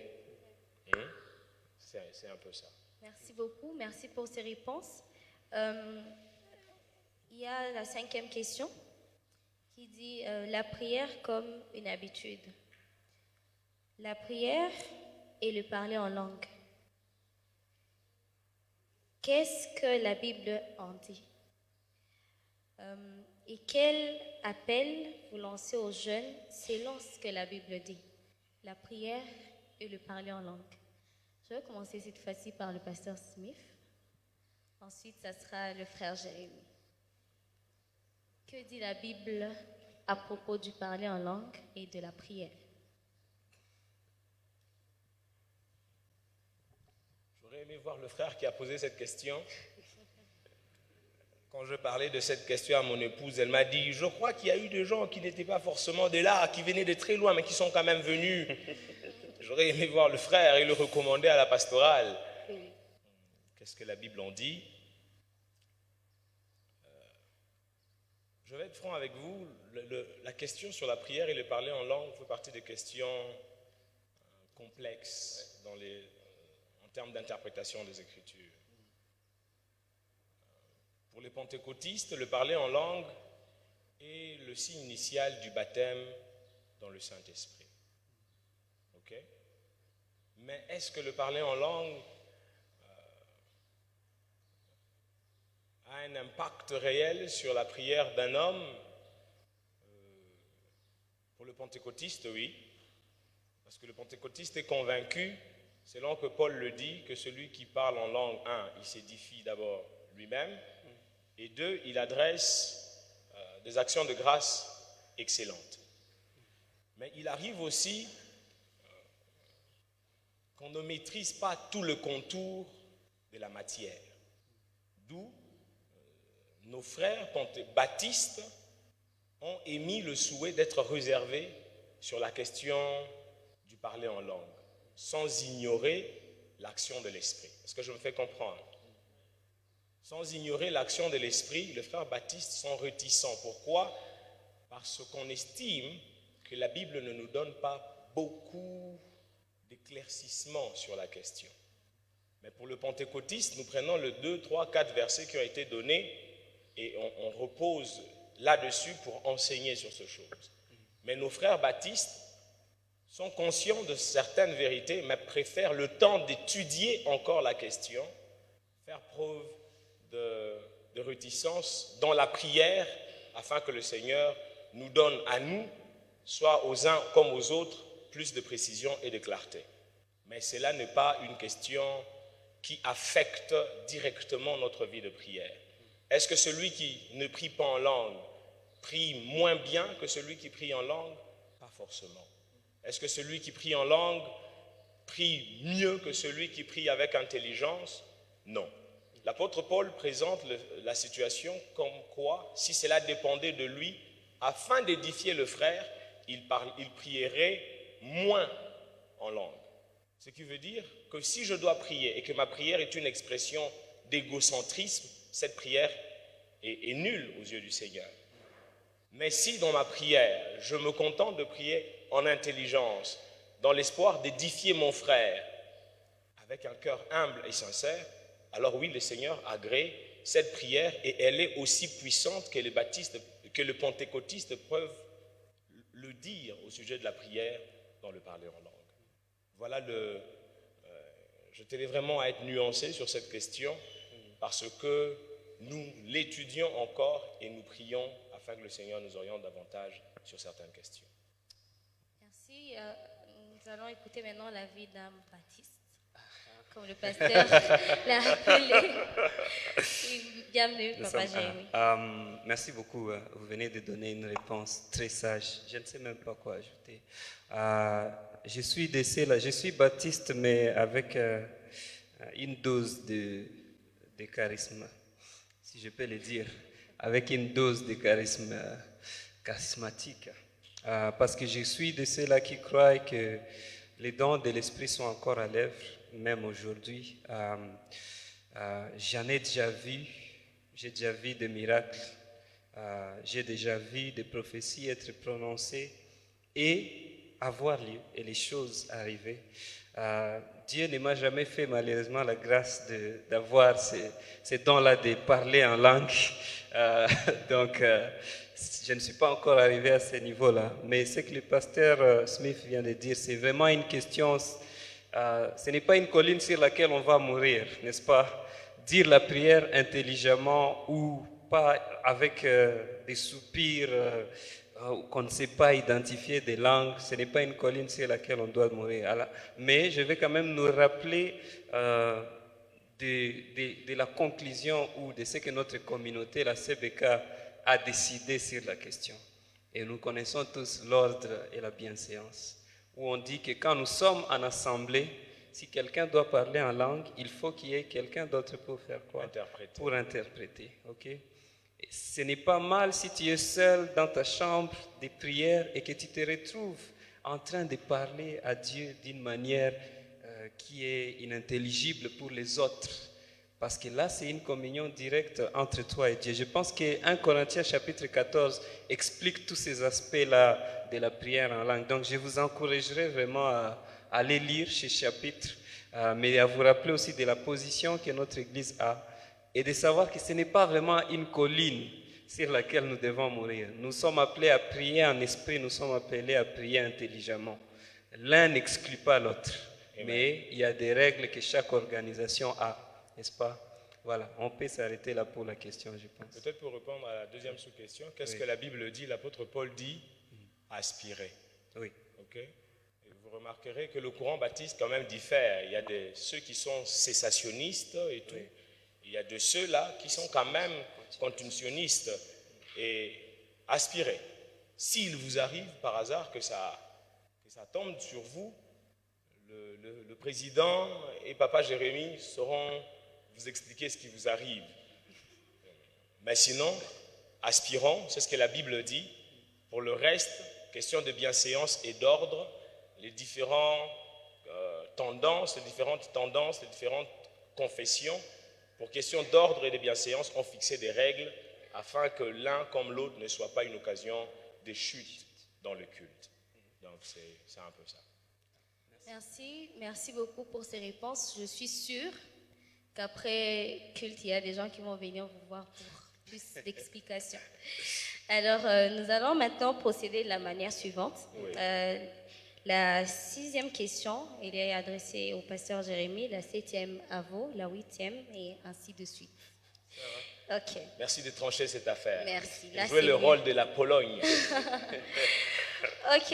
C'est un peu ça. Merci beaucoup, merci pour ces réponses. Il y a la 5e question qui dit la prière comme une habitude. La prière et le parler en langue. Qu'est-ce que la Bible en dit? Et quel appel vous lancez aux jeunes selon ce que la Bible dit? La prière et le parler en langue. Je vais commencer cette fois-ci par le pasteur Smith. Ensuite, ça sera le frère Jérémie. Que dit la Bible à propos du parler en langue et de la prière? J'aurais aimé voir le frère qui a posé cette question. Quand je parlais de cette question à mon épouse, elle m'a dit, je crois qu'il y a eu des gens qui n'étaient pas forcément de là, qui venaient de très loin, mais qui sont quand même venus. J'aurais aimé voir le frère et le recommander à la pastorale. Qu'est-ce que la Bible en dit? Je vais être franc avec vous, la question sur la prière et le parler en langue fait partie des questions complexes en termes d'interprétation des Écritures. Pour les pentecôtistes, le parler en langue est le signe initial du baptême dans le Saint-Esprit. Ok? Mais est-ce que le parler en langue a un impact réel sur la prière d'un homme? Pour le pentecôtiste, oui. Parce que le pentecôtiste est convaincu, selon que Paul le dit, que celui qui parle en langue, il s'édifie d'abord lui-même, et deux, il adresse des actions de grâce excellentes. Mais il arrive aussi qu'on ne maîtrise pas tout le contour de la matière. D'où nos frères baptistes ont émis le souhait d'être réservés sur la question du parler en langue, sans ignorer l'action de l'Esprit. Est-ce que je me fais comprendre? Sans ignorer l'action de l'Esprit, les frères baptistes sont réticents. Pourquoi? Parce qu'on estime que la Bible ne nous donne pas beaucoup d'éclaircissements sur la question. Mais pour le pentecôtiste, nous prenons le 2, 3, 4 versets qui ont été donnés et on repose là-dessus pour enseigner sur ces choses. Mais nos frères baptistes sont conscients de certaines vérités, mais préfèrent le temps d'étudier encore la question, faire preuve de réticence dans la prière, afin que le Seigneur nous donne à nous, soit aux uns comme aux autres, plus de précision et de clarté. Mais cela n'est pas une question qui affecte directement notre vie de prière. Est-ce que celui qui ne prie pas en langue prie moins bien que celui qui prie en langue? Pas forcément. Est-ce que celui qui prie en langue prie mieux que celui qui prie avec intelligence? Non. L'apôtre Paul présente la situation comme quoi, si cela dépendait de lui, afin d'édifier le frère, il prierait moins en langue. Ce qui veut dire que si je dois prier et que ma prière est une expression d'égocentrisme, cette prière est nulle aux yeux du Seigneur. Mais si dans ma prière, je me contente de prier en intelligence, dans l'espoir d'édifier mon frère, avec un cœur humble et sincère, alors oui, le Seigneur agrée cette prière et elle est aussi puissante que les pentecôtistes peuvent le dire au sujet de la prière dans le parler en langue. Voilà je tenais vraiment à être nuancé sur cette question parce que nous l'étudions encore et nous prions afin que le Seigneur nous oriente davantage sur certaines questions. Merci. Nous allons écouter maintenant l'avis d'un baptiste, comme le pasteur l'a appelé. Bienvenue, Papa Jérémy. Merci beaucoup. Vous venez de donner une réponse très sage. Je ne sais même pas quoi ajouter. Je suis baptiste, mais avec une dose de charisme, si je peux le dire, avec une dose de charisme charismatique. Parce que je suis de ceux-là qui croient que les dons de l'Esprit sont encore à l'œuvre, même aujourd'hui. J'en ai déjà vu, j'ai déjà vu des miracles, j'ai déjà vu des prophéties être prononcées et avoir lieu et les choses arriver. Dieu ne m'a jamais fait malheureusement la grâce d'avoir ces dons-là de parler en langue. Donc, je ne suis pas encore arrivé à ce niveau-là. Mais ce que le pasteur Smith vient de dire, c'est vraiment une question, ce n'est pas une colline sur laquelle on va mourir, n'est-ce pas? Dire la prière intelligemment ou pas avec des soupirs, qu'on ne sait pas identifier des langues, ce n'est pas une colline sur laquelle on doit mourir. Mais je vais quand même nous rappeler de la conclusion ou de ce que notre communauté, la CBK, a décidé sur la question. Et nous connaissons tous l'ordre et la bienséance, où on dit que quand nous sommes en assemblée, si quelqu'un doit parler en langue, il faut qu'il y ait quelqu'un d'autre pour faire quoi? Pour interpréter. Okay? Ce n'est pas mal si tu es seul dans ta chambre de prière et que tu te retrouves en train de parler à Dieu d'une manière qui est inintelligible pour les autres. Parce que là, c'est une communion directe entre toi et Dieu. Je pense que 1 Corinthiens chapitre 14 explique tous ces aspects-là de la prière en langue. Donc, je vous encouragerai vraiment à aller lire ce chapitre, mais à vous rappeler aussi de la position que notre Église a et de savoir que ce n'est pas vraiment une colline sur laquelle nous devons mourir. Nous sommes appelés à prier en esprit, nous sommes appelés à prier intelligemment. L'un n'exclut pas l'autre, mais il y a des règles que chaque organisation a. N'est-ce pas? Voilà, on peut s'arrêter là pour la question, je pense. Peut-être pour répondre à la deuxième sous-question, qu'est-ce que la Bible dit? L'apôtre Paul dit aspirer. Oui. Ok. Et vous remarquerez que le courant baptiste quand même diffère. Il y a ceux qui sont cessationnistes et tout. Oui. Il y a de ceux-là qui sont quand même continuationnistes et aspirer. S'il vous arrive par hasard que ça tombe sur vous, le président et Papa Jérémie sauront vous expliquer ce qui vous arrive. Mais sinon, aspirons, c'est ce que la Bible dit. Pour le reste, question de bienséance et d'ordre, les différentes tendances, les différentes confessions, pour question d'ordre et de bienséance, ont fixé des règles afin que l'un comme l'autre ne soit pas une occasion de chute dans le culte. Donc c'est un peu ça. Merci beaucoup pour ces réponses. Je suis sûre qu'après culte, il y a des gens qui vont venir vous voir pour plus d'explications. Alors, nous allons maintenant procéder de la manière suivante. Oui. La 6e question, elle est adressée au pasteur Jérémie, la 7e à vous, la 8e et ainsi de suite. Ça va. Ok. Merci de trancher cette affaire. Merci. Jouer le rôle de la Pologne. Ok,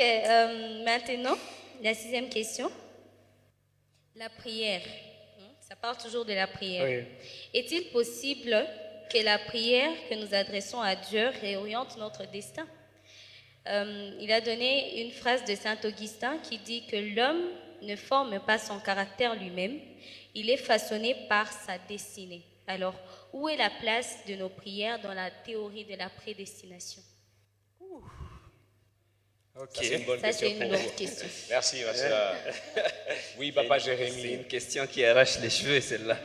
maintenant, la 6e question. La prière. Ça parle toujours de la prière. Oui. Est-il possible que la prière que nous adressons à Dieu réoriente notre destin? Il a donné une phrase de Saint Augustin qui dit que l'homme ne forme pas son caractère lui-même, il est façonné par sa destinée. Alors, où est la place de nos prières dans la théorie de la prédestination? Ok. Ça, c'est une bonne question. Merci, ma soeur. Oui, Papa Jérémie. C'est une question qui arrache les cheveux, celle-là.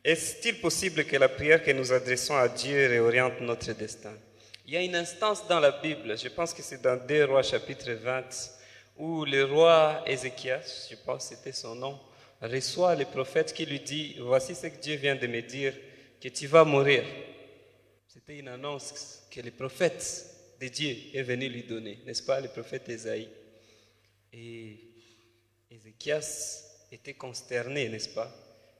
Est-il possible que la prière que nous adressons à Dieu réoriente notre destin? Il y a une instance dans la Bible, je pense que c'est dans 2 Rois chapitre 20, où le roi Ézéchias, je pense que c'était son nom, reçoit le prophète qui lui dit « Voici ce que Dieu vient de me dire, que tu vas mourir. » C'était une annonce que le prophète de Dieu est venu lui donner, n'est-ce pas, le prophète Ésaïe. Et Ézéchias était consterné, n'est-ce pas?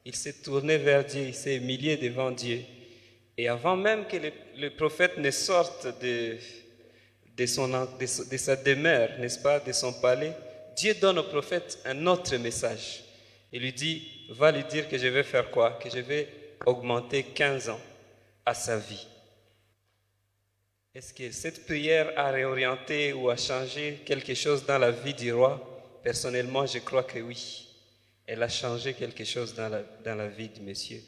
Il s'est tourné vers Dieu, il s'est humilié devant Dieu. Et avant même que le prophète ne sorte de sa demeure, n'est-ce pas, de son palais, Dieu donne au prophète un autre message. Il lui dit, va lui dire que je vais faire quoi? Que je vais augmenter 15 ans à sa vie. Est-ce que cette prière a réorienté ou a changé quelque chose dans la vie du roi? Personnellement, je crois que oui. Elle a changé quelque chose dans la vie du monsieur.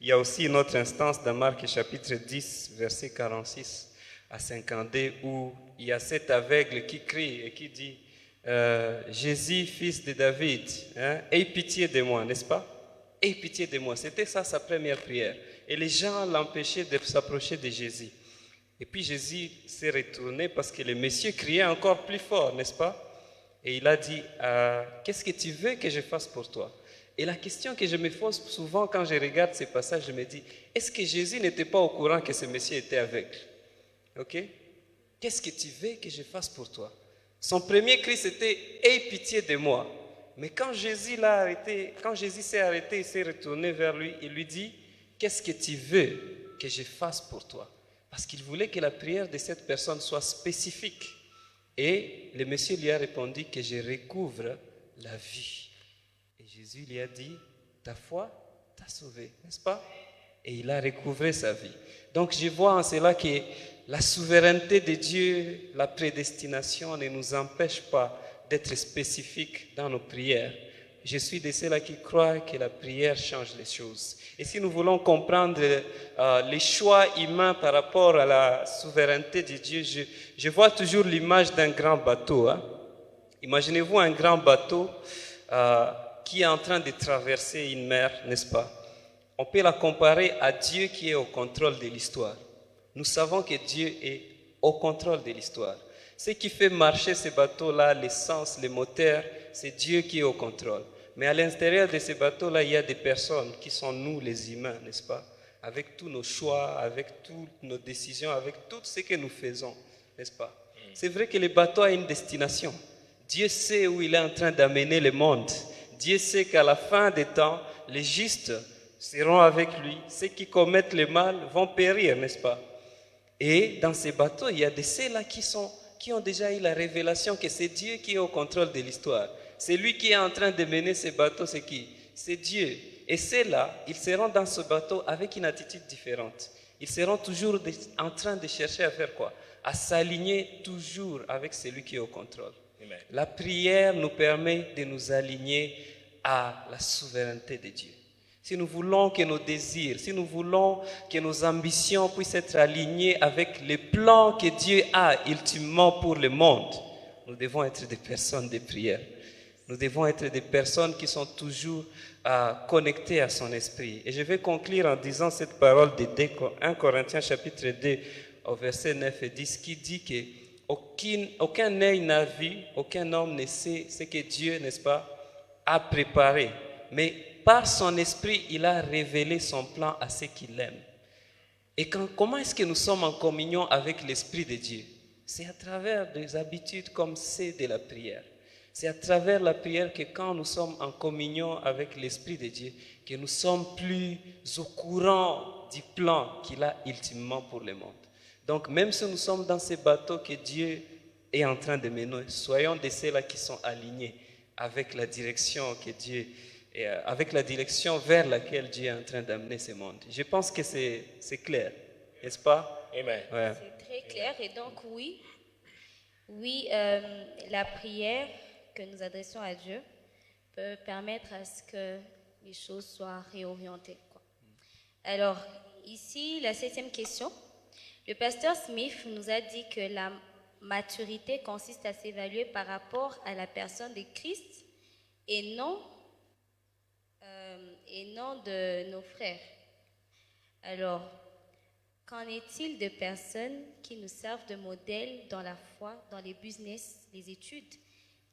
Il y a aussi une autre instance dans Marc chapitre 10, verset 46 à 52, où il y a cet aveugle qui crie et qui dit Jésus, fils de David, aie pitié de moi, n'est-ce pas? Aie pitié de moi. C'était ça sa première prière. Et les gens l'empêchaient de s'approcher de Jésus. Et puis Jésus s'est retourné parce que le monsieur criait encore plus fort, n'est-ce pas? Et il a dit, qu'est-ce que tu veux que je fasse pour toi? Et la question que je me pose souvent quand je regarde ces passages, je me dis, est-ce que Jésus n'était pas au courant que ce monsieur était aveugle? Ok? Qu'est-ce que tu veux que je fasse pour toi? Son premier cri, c'était, aie pitié de moi. Mais quand Jésus s'est arrêté, il s'est retourné vers lui, il lui dit, qu'est-ce que tu veux que je fasse pour toi? Parce qu'il voulait que la prière de cette personne soit spécifique. Et le monsieur lui a répondu que je recouvre la vie. Et Jésus lui a dit, ta foi t'a sauvé, n'est-ce pas? Et il a recouvré sa vie. Donc je vois en cela que la souveraineté de Dieu, la prédestination ne nous empêche pas d'être spécifiques dans nos prières. je suis de ceux-là qui croient que la prière change les choses. Et si nous voulons comprendre les choix humains par rapport à la souveraineté de Dieu, je vois toujours l'image d'un grand bateau. Hein. Imaginez-vous un grand bateau qui est en train de traverser une mer, n'est-ce pas? On peut la comparer à Dieu qui est au contrôle de l'histoire. Nous savons que Dieu est au contrôle de l'histoire. Ce qui fait marcher ces bateaux-là, l'essence, les moteurs, c'est Dieu qui est au contrôle. Mais à l'intérieur de ces bateaux-là, il y a des personnes qui sont nous, les humains, n'est-ce pas? Avec tous nos choix, avec toutes nos décisions, avec tout ce que nous faisons, n'est-ce pas? C'est vrai que le bateau a une destination. Dieu sait où il est en train d'amener le monde. Dieu sait qu'à la fin des temps, les justes seront avec lui. Ceux qui commettent le mal vont périr, n'est-ce pas? Et dans ces bateaux, il y a de ceux-là qui ont déjà eu la révélation que c'est Dieu qui est au contrôle de l'histoire. C'est lui qui est en train de mener ces bateaux, c'est qui? C'est Dieu. Et ceux-là, ils seront dans ce bateau avec une attitude différente. Ils seront toujours en train de chercher à faire quoi? À s'aligner toujours avec celui qui est au contrôle. Amen. La prière nous permet de nous aligner à la souveraineté de Dieu. Si nous voulons que nos désirs, si nous voulons que nos ambitions puissent être alignées avec les plans que Dieu a ultimement pour le monde, nous devons être des personnes de prière. Nous devons être des personnes qui sont toujours connectées à son esprit. Et je vais conclure en disant cette parole de 1 Corinthiens chapitre 2 au verset 9 et 10 qui dit que aucun œil n'a vu, aucun homme ne sait ce que Dieu, n'est-ce pas, a préparé. Mais par son esprit, il a révélé son plan à ceux qui l'aiment. Et comment est-ce que nous sommes en communion avec l'Esprit de Dieu? C'est à travers des habitudes comme celle de la prière. C'est à travers la prière que quand nous sommes en communion avec l'Esprit de Dieu, que nous sommes plus au courant du plan qu'il a ultimement pour le monde. Donc même si nous sommes dans ces bateaux que Dieu est en train de mener, soyons de ceux-là qui sont alignés avec la direction que Dieu et avec la direction vers laquelle Dieu est en train d'amener ce monde. Je pense que c'est clair, n'est-ce pas? Amen. Ouais. C'est très clair. Et donc, oui, la prière que nous adressons à Dieu peut permettre à ce que les choses soient réorientées, quoi. Alors, ici, la 7e question. Le pasteur Smith nous a dit que la maturité consiste à s'évaluer par rapport à la personne de Christ et non de nos frères. Alors, qu'en est-il de personnes qui nous servent de modèle dans la foi, dans les business, les études?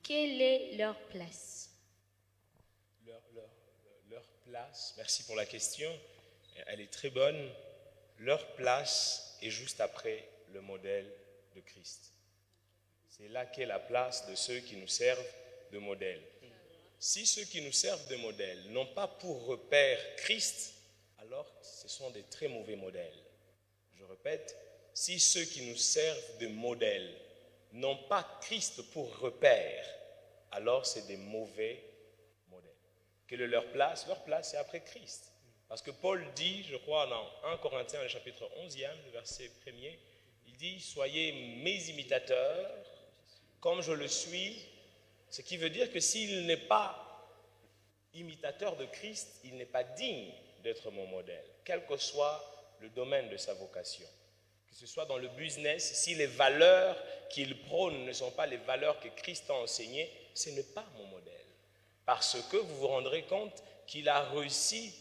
Quelle est leur place? Leur place, merci pour la question, elle est très bonne. Leur place est juste après le modèle de Christ. C'est là qu'est la place de ceux qui nous servent de modèle. Si ceux qui nous servent de modèle n'ont pas pour repère Christ, alors ce sont des très mauvais modèles. Je répète, si ceux qui nous servent de modèle n'ont pas Christ pour repère, alors c'est des mauvais modèles. Quelle est leur place? Leur place, c'est après Christ. Parce que Paul dit, je crois, dans 1 Corinthiens, le chapitre 11e, le verset 1er, il dit « Soyez mes imitateurs, comme je le suis », ce qui veut dire que s'il n'est pas imitateur de Christ, il n'est pas digne d'être mon modèle, quel que soit le domaine de sa vocation. Que ce soit dans le business, si les valeurs qu'il prône ne sont pas les valeurs que Christ a enseignées, ce n'est pas mon modèle. Parce que vous vous rendrez compte qu'il a réussi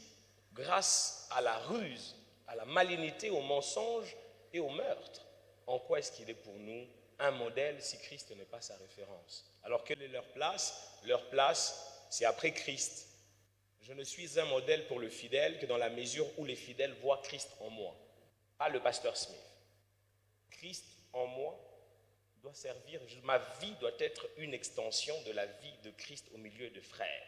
grâce à la ruse, à la malignité, au mensonge et au meurtre. En quoi est-ce qu'il est pour nous un modèle si Christ n'est pas sa référence? Alors quelle est leur place? Leur place, c'est après Christ. Je ne suis un modèle pour le fidèle que dans la mesure où les fidèles voient Christ en moi, pas le pasteur Smith. Christ en moi doit servir, ma vie doit être une extension de la vie de Christ au milieu de frères.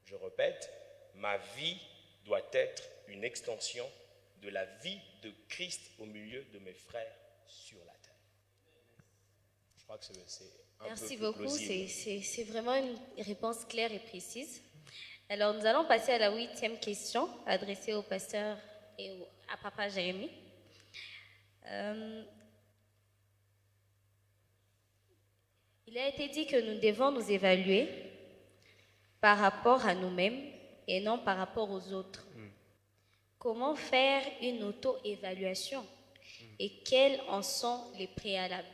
Je répète, ma vie doit être une extension de la vie de Christ au milieu de mes frères sur la terre. Je crois que c'est un peu Merci plus beaucoup, plausible. c'est vraiment une réponse claire et précise. Alors, nous allons passer à la 8e question, adressée au pasteur et à Papa Jérémie. Il a été dit que nous devons nous évaluer par rapport à nous-mêmes et non par rapport aux autres. Comment faire une auto-évaluation et quels en sont les préalables?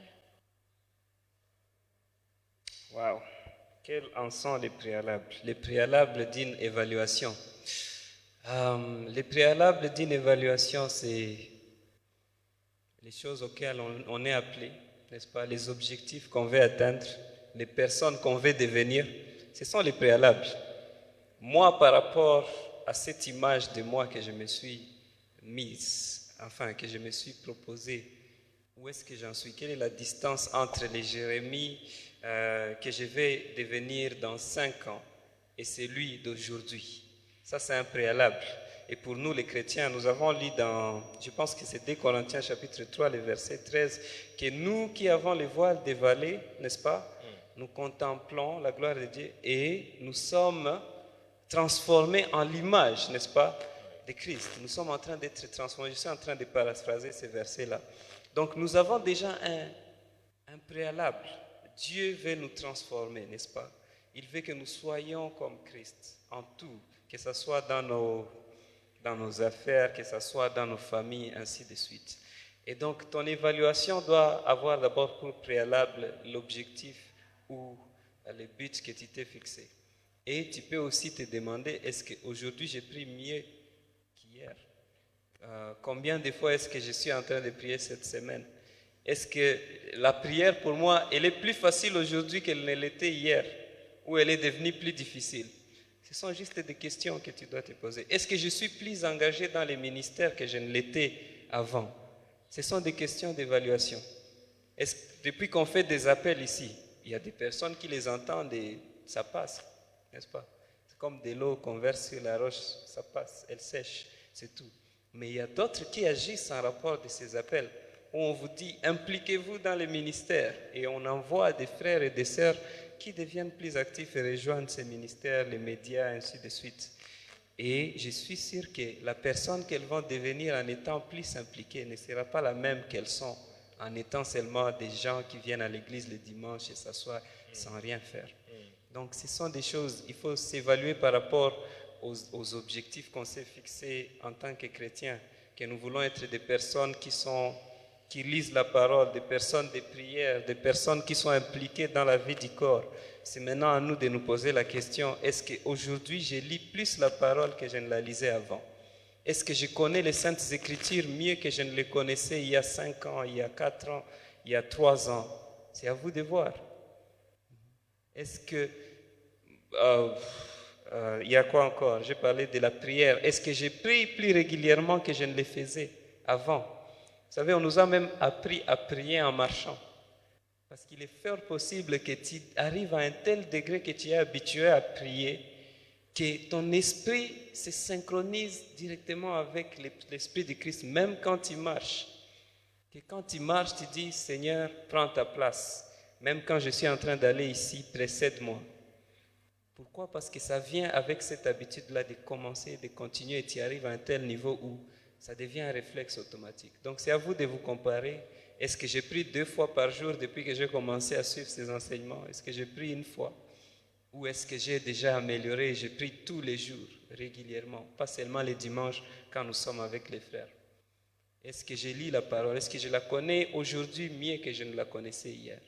Wow. Quels en sont les préalables? Les préalables d'une évaluation. Les préalables d'une évaluation, c'est les choses auxquelles on est appelé, n'est-ce pas? Les objectifs qu'on veut atteindre, les personnes qu'on veut devenir, ce sont les préalables. Moi, par rapport à cette image de moi que je me suis mise, enfin que je me suis proposée, où est-ce que j'en suis? Quelle est la distance entre les Jérémie que je vais devenir dans 5 ans et celui d'aujourd'hui? Ça, c'est un préalable. Et pour nous, les chrétiens, nous avons lu dans, je pense que c'est 2 Corinthiens chapitre 3, le verset 13, que nous qui avons les voiles dévalés, n'est-ce pas? Nous contemplons la gloire de Dieu et nous sommes transformés en l'image, n'est-ce pas, de Christ. Nous sommes en train d'être transformés. Je suis en train de paraphraser ces versets-là. Donc nous avons déjà un préalable. Dieu veut nous transformer, n'est-ce pas? Il veut que nous soyons comme Christ en tout, que ce soit dans nos affaires, que ce soit dans nos familles, ainsi de suite. Et donc ton évaluation doit avoir d'abord pour préalable l'objectif ou le but que tu t'es fixé. Et tu peux aussi te demander, est-ce qu'aujourd'hui j'ai pris mieux qu'hier? Combien de fois est-ce que je suis en train de prier cette semaine? Est-ce que la prière pour moi, elle est plus facile aujourd'hui qu'elle ne l'était hier? Ou elle est devenue plus difficile? Ce sont juste des questions que tu dois te poser. Est-ce que je suis plus engagé dans les ministères que je ne l'étais avant? Ce sont des questions d'évaluation. Depuis qu'on fait des appels ici, il y a des personnes qui les entendent et ça passe, n'est-ce pas? C'est comme de l'eau qu'on verse sur la roche, ça passe, elle sèche, c'est tout. Mais il y a d'autres qui agissent en rapport de ces appels, où on vous dit impliquez-vous dans les ministères et on envoie des frères et des sœurs qui deviennent plus actifs et rejoignent ces ministères, les médias, ainsi de suite. Et je suis sûr que la personne qu'elles vont devenir en étant plus impliquées ne sera pas la même qu'elles sont en étant seulement des gens qui viennent à l'église le dimanche et s'assoient sans rien faire. Donc ce sont des choses, il faut s'évaluer par rapport aux objectifs qu'on s'est fixés en tant que chrétiens, que nous voulons être des personnes qui lisent la parole, des personnes de prière, des personnes qui sont impliquées dans la vie du corps. C'est maintenant à nous de nous poser la question, est-ce qu'aujourd'hui je lis plus la parole que je ne la lisais avant? Est-ce que je connais les Saintes Écritures mieux que je ne les connaissais il y a 5 ans, il y a 4 ans, il y a 3 ans? C'est à vous de voir. Est-ce que... il y a quoi encore? J'ai parlé de la prière. Est-ce que j'ai prié plus régulièrement que je ne le faisais avant? Vous savez, on nous a même appris à prier en marchant. Parce qu'il est fort possible que tu arrives à un tel degré que tu es habitué à prier, que ton esprit se synchronise directement avec l'esprit de Christ, même quand tu marches. Que quand tu marches, tu dis, Seigneur, prends ta place. Même quand je suis en train d'aller ici, précède-moi. Pourquoi? Parce que ça vient avec cette habitude-là de commencer, de continuer, et tu arrives à un tel niveau où ça devient un réflexe automatique. Donc c'est à vous de vous comparer. Est-ce que j'ai pris 2 fois par jour depuis que j'ai commencé à suivre ces enseignements? Est-ce que j'ai pris 1 fois? Ou est-ce que j'ai déjà amélioré et j'ai pris tous les jours, régulièrement, pas seulement les dimanches quand nous sommes avec les frères? Est-ce que je lis la parole? Est-ce que je la connais aujourd'hui mieux que je ne la connaissais hier?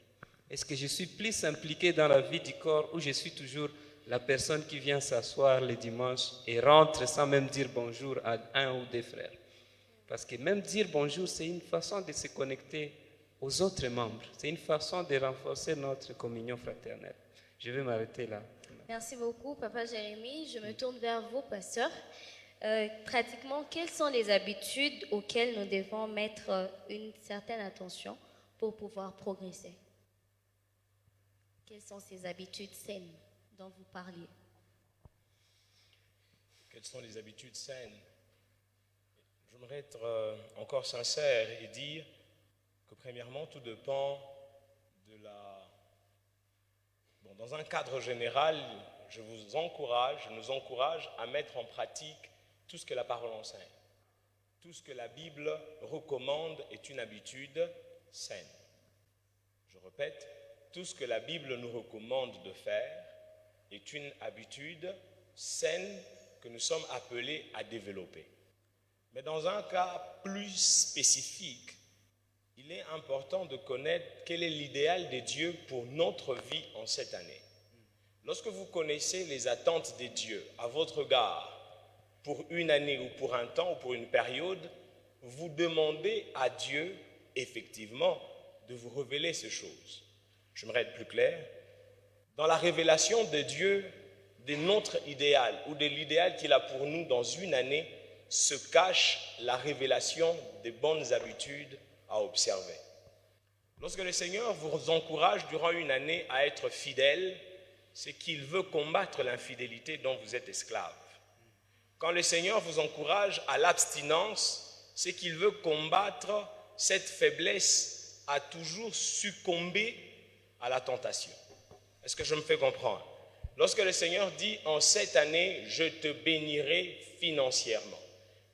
Est-ce que je suis plus impliqué dans la vie du corps ou je suis toujours la personne qui vient s'asseoir le dimanche et rentre sans même dire bonjour à 1 ou 2 frères? Parce que même dire bonjour, c'est une façon de se connecter aux autres membres. C'est une façon de renforcer notre communion fraternelle. Je vais m'arrêter là. Merci beaucoup, Papa Jérémie. Je me tourne vers vous, pasteur. Pratiquement, quelles sont les habitudes auxquelles nous devons mettre une certaine attention pour pouvoir progresser? Quelles sont ces habitudes saines dont vous parliez? Quelles sont les habitudes saines? J'aimerais être encore sincère et dire que premièrement, tout dépend de Bon, dans un cadre général, je nous encourage à mettre en pratique tout ce que la parole enseigne. Tout ce que la Bible recommande est une habitude saine. Je répète, tout ce que la Bible nous recommande de faire est une habitude saine que nous sommes appelés à développer. Mais dans un cas plus spécifique, il est important de connaître quel est l'idéal de Dieu pour notre vie en cette année. Lorsque vous connaissez les attentes de Dieu à votre égard, pour une année ou pour un temps ou pour une période, vous demandez à Dieu, effectivement, de vous révéler ces choses. J'aimerais être plus clair. Dans la révélation de Dieu, de notre idéal ou de l'idéal qu'il a pour nous dans une année, se cache la révélation des bonnes habitudes à observer. Lorsque le Seigneur vous encourage durant une année à être fidèle, c'est qu'il veut combattre l'infidélité dont vous êtes esclave. Quand le Seigneur vous encourage à l'abstinence, c'est qu'il veut combattre cette faiblesse à toujours succomber à la tentation. Est-ce que je me fais comprendre? Lorsque le Seigneur dit « En cette année, je te bénirai financièrement »,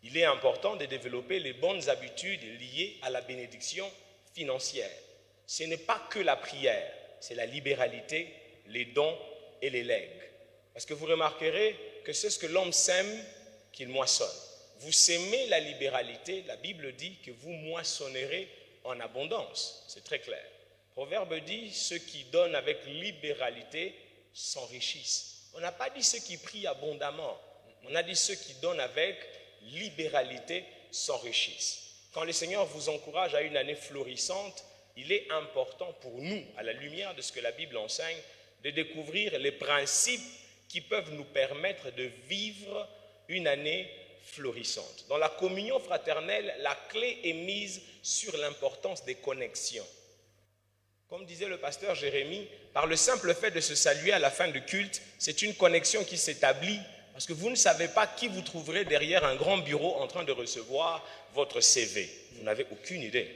il est important de développer les bonnes habitudes liées à la bénédiction financière. Ce n'est pas que la prière, c'est la libéralité, les dons et les legs. Parce que vous remarquerez que c'est ce que l'homme sème qu'il moissonne. Vous sémez la libéralité, la Bible dit que vous moissonnerez en abondance. C'est très clair. Proverbe dit, ceux qui donnent avec libéralité s'enrichissent. On n'a pas dit ceux qui prient abondamment. On a dit ceux qui donnent avec libéralité s'enrichissent. Quand le Seigneur vous encourage à une année florissante, il est important pour nous, à la lumière de ce que la Bible enseigne, de découvrir les principes qui peuvent nous permettre de vivre une année florissante. Dans la communion fraternelle, la clé est mise sur l'importance des connexions. Comme disait le pasteur Jérémie, par le simple fait de se saluer à la fin du culte, c'est une connexion qui s'établit parce que vous ne savez pas qui vous trouverez derrière un grand bureau en train de recevoir votre CV. Vous n'avez aucune idée.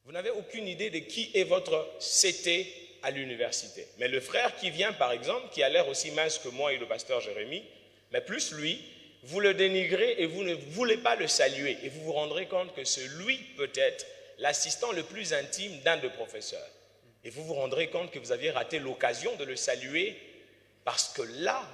Vous n'avez aucune idée de qui est votre CT à l'université. Mais le frère qui vient, par exemple, qui a l'air aussi mince que moi et le pasteur Jérémie, mais plus lui, vous le dénigrez et vous ne voulez pas le saluer. Et vous vous rendrez compte que c'est lui peut-être l'assistant le plus intime d'un de professeurs. Et vous vous rendrez compte que vous aviez raté l'occasion de le saluer parce que là,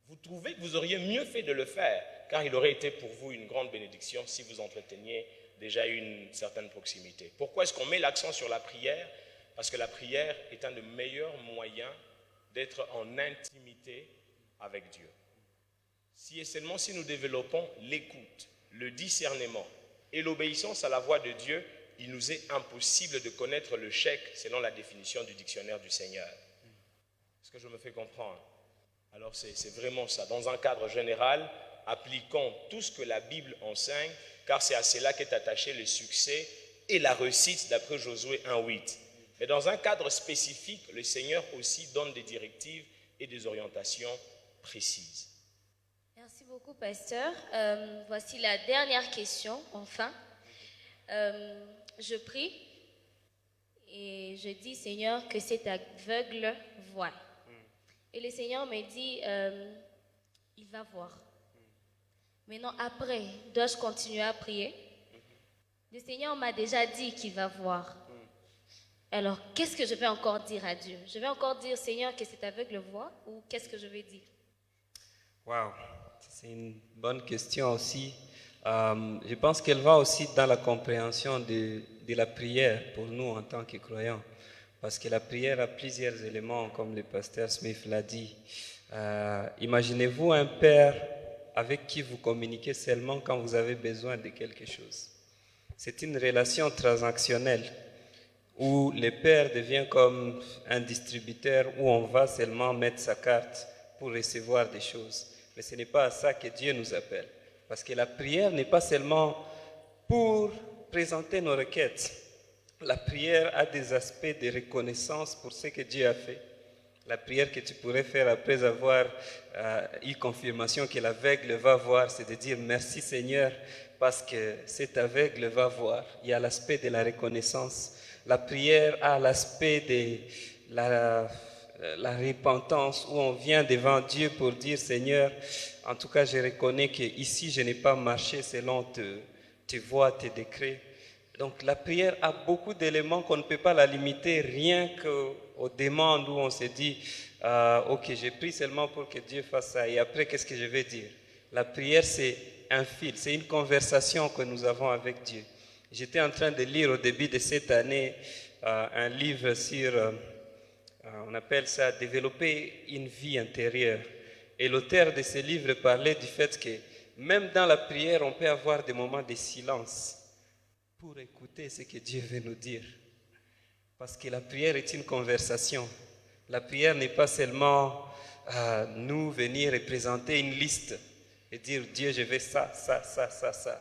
vous trouvez que vous auriez mieux fait de le faire, car il aurait été pour vous une grande bénédiction si vous entreteniez déjà une certaine proximité. Pourquoi est-ce qu'on met l'accent sur la prière? Parce que la prière est un des meilleurs moyens d'être en intimité avec Dieu. Si et seulement si nous développons l'écoute, le discernement et l'obéissance à la voix de Dieu, il nous est impossible de connaître le chèque selon la définition du dictionnaire du Seigneur. Est-ce que je me fais comprendre? Alors c'est vraiment ça. Dans un cadre général, appliquons tout ce que la Bible enseigne, car c'est à cela qu'est attaché le succès et la réussite d'après Josué 1:8. Mais dans un cadre spécifique, le Seigneur aussi donne des directives et des orientations précises. Merci beaucoup, pasteur. Voici la dernière question, enfin. Je prie et je dis, Seigneur, que cet aveugle voie. Et le Seigneur me dit, il va voir. Maintenant, après, dois-je continuer à prier? Le Seigneur m'a déjà dit qu'il va voir. Alors, qu'est-ce que je vais encore dire à Dieu? Je vais encore dire, Seigneur, que cet aveugle voit, ou qu'est-ce que je vais dire? Wow, c'est une bonne question aussi. Je pense qu'elle va aussi dans la compréhension de la prière pour nous en tant que croyants. Parce que la prière a plusieurs éléments, comme le pasteur Smith l'a dit. Imaginez-vous un père avec qui vous communiquez seulement quand vous avez besoin de quelque chose. C'est une relation transactionnelle où le père devient comme un distributeur où on va seulement mettre sa carte pour recevoir des choses. Mais ce n'est pas à ça que Dieu nous appelle. Parce que la prière n'est pas seulement pour présenter nos requêtes. La prière a des aspects de reconnaissance pour ce que Dieu a fait. La prière que tu pourrais faire après avoir eu confirmation que l'aveugle va voir, c'est de dire merci Seigneur parce que cet aveugle va voir. Il y a l'aspect de la reconnaissance. La prière a l'aspect de la repentance où on vient devant Dieu pour dire Seigneur, en tout cas je reconnais que ici je n'ai pas marché selon tes voies, tes décrets. Donc la prière a beaucoup d'éléments qu'on ne peut pas la limiter rien qu'aux demandes où on se dit ok, j'ai pris seulement pour que Dieu fasse ça et après qu'est-ce que je vais dire? La prière c'est un fil, c'est une conversation que nous avons avec Dieu. J'étais en train de lire au début de cette année un livre sur, on appelle ça développer une vie intérieure. Et l'auteur de ce livre parlait du fait que même dans la prière, on peut avoir des moments de silence pour écouter ce que Dieu veut nous dire. Parce que la prière est une conversation. La prière n'est pas seulement nous venir et présenter une liste et dire Dieu, je veux ça, ça, ça, ça, ça.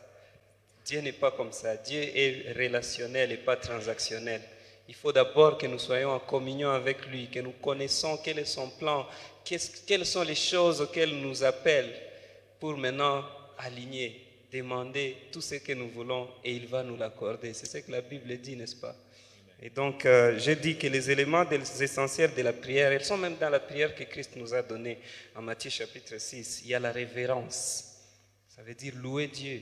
Dieu n'est pas comme ça. Dieu est relationnel et pas transactionnel. Il faut d'abord que nous soyons en communion avec lui, que nous connaissons quel est son plan, quelles sont les choses auxquelles il nous appelle pour maintenant aligner, demander tout ce que nous voulons et il va nous l'accorder. C'est ce que la Bible dit, n'est-ce pas? Et donc, je dis que les éléments essentiels de la prière, ils sont même dans la prière que Christ nous a donnée en Matthieu chapitre 6. Il y a la révérence, ça veut dire louer Dieu.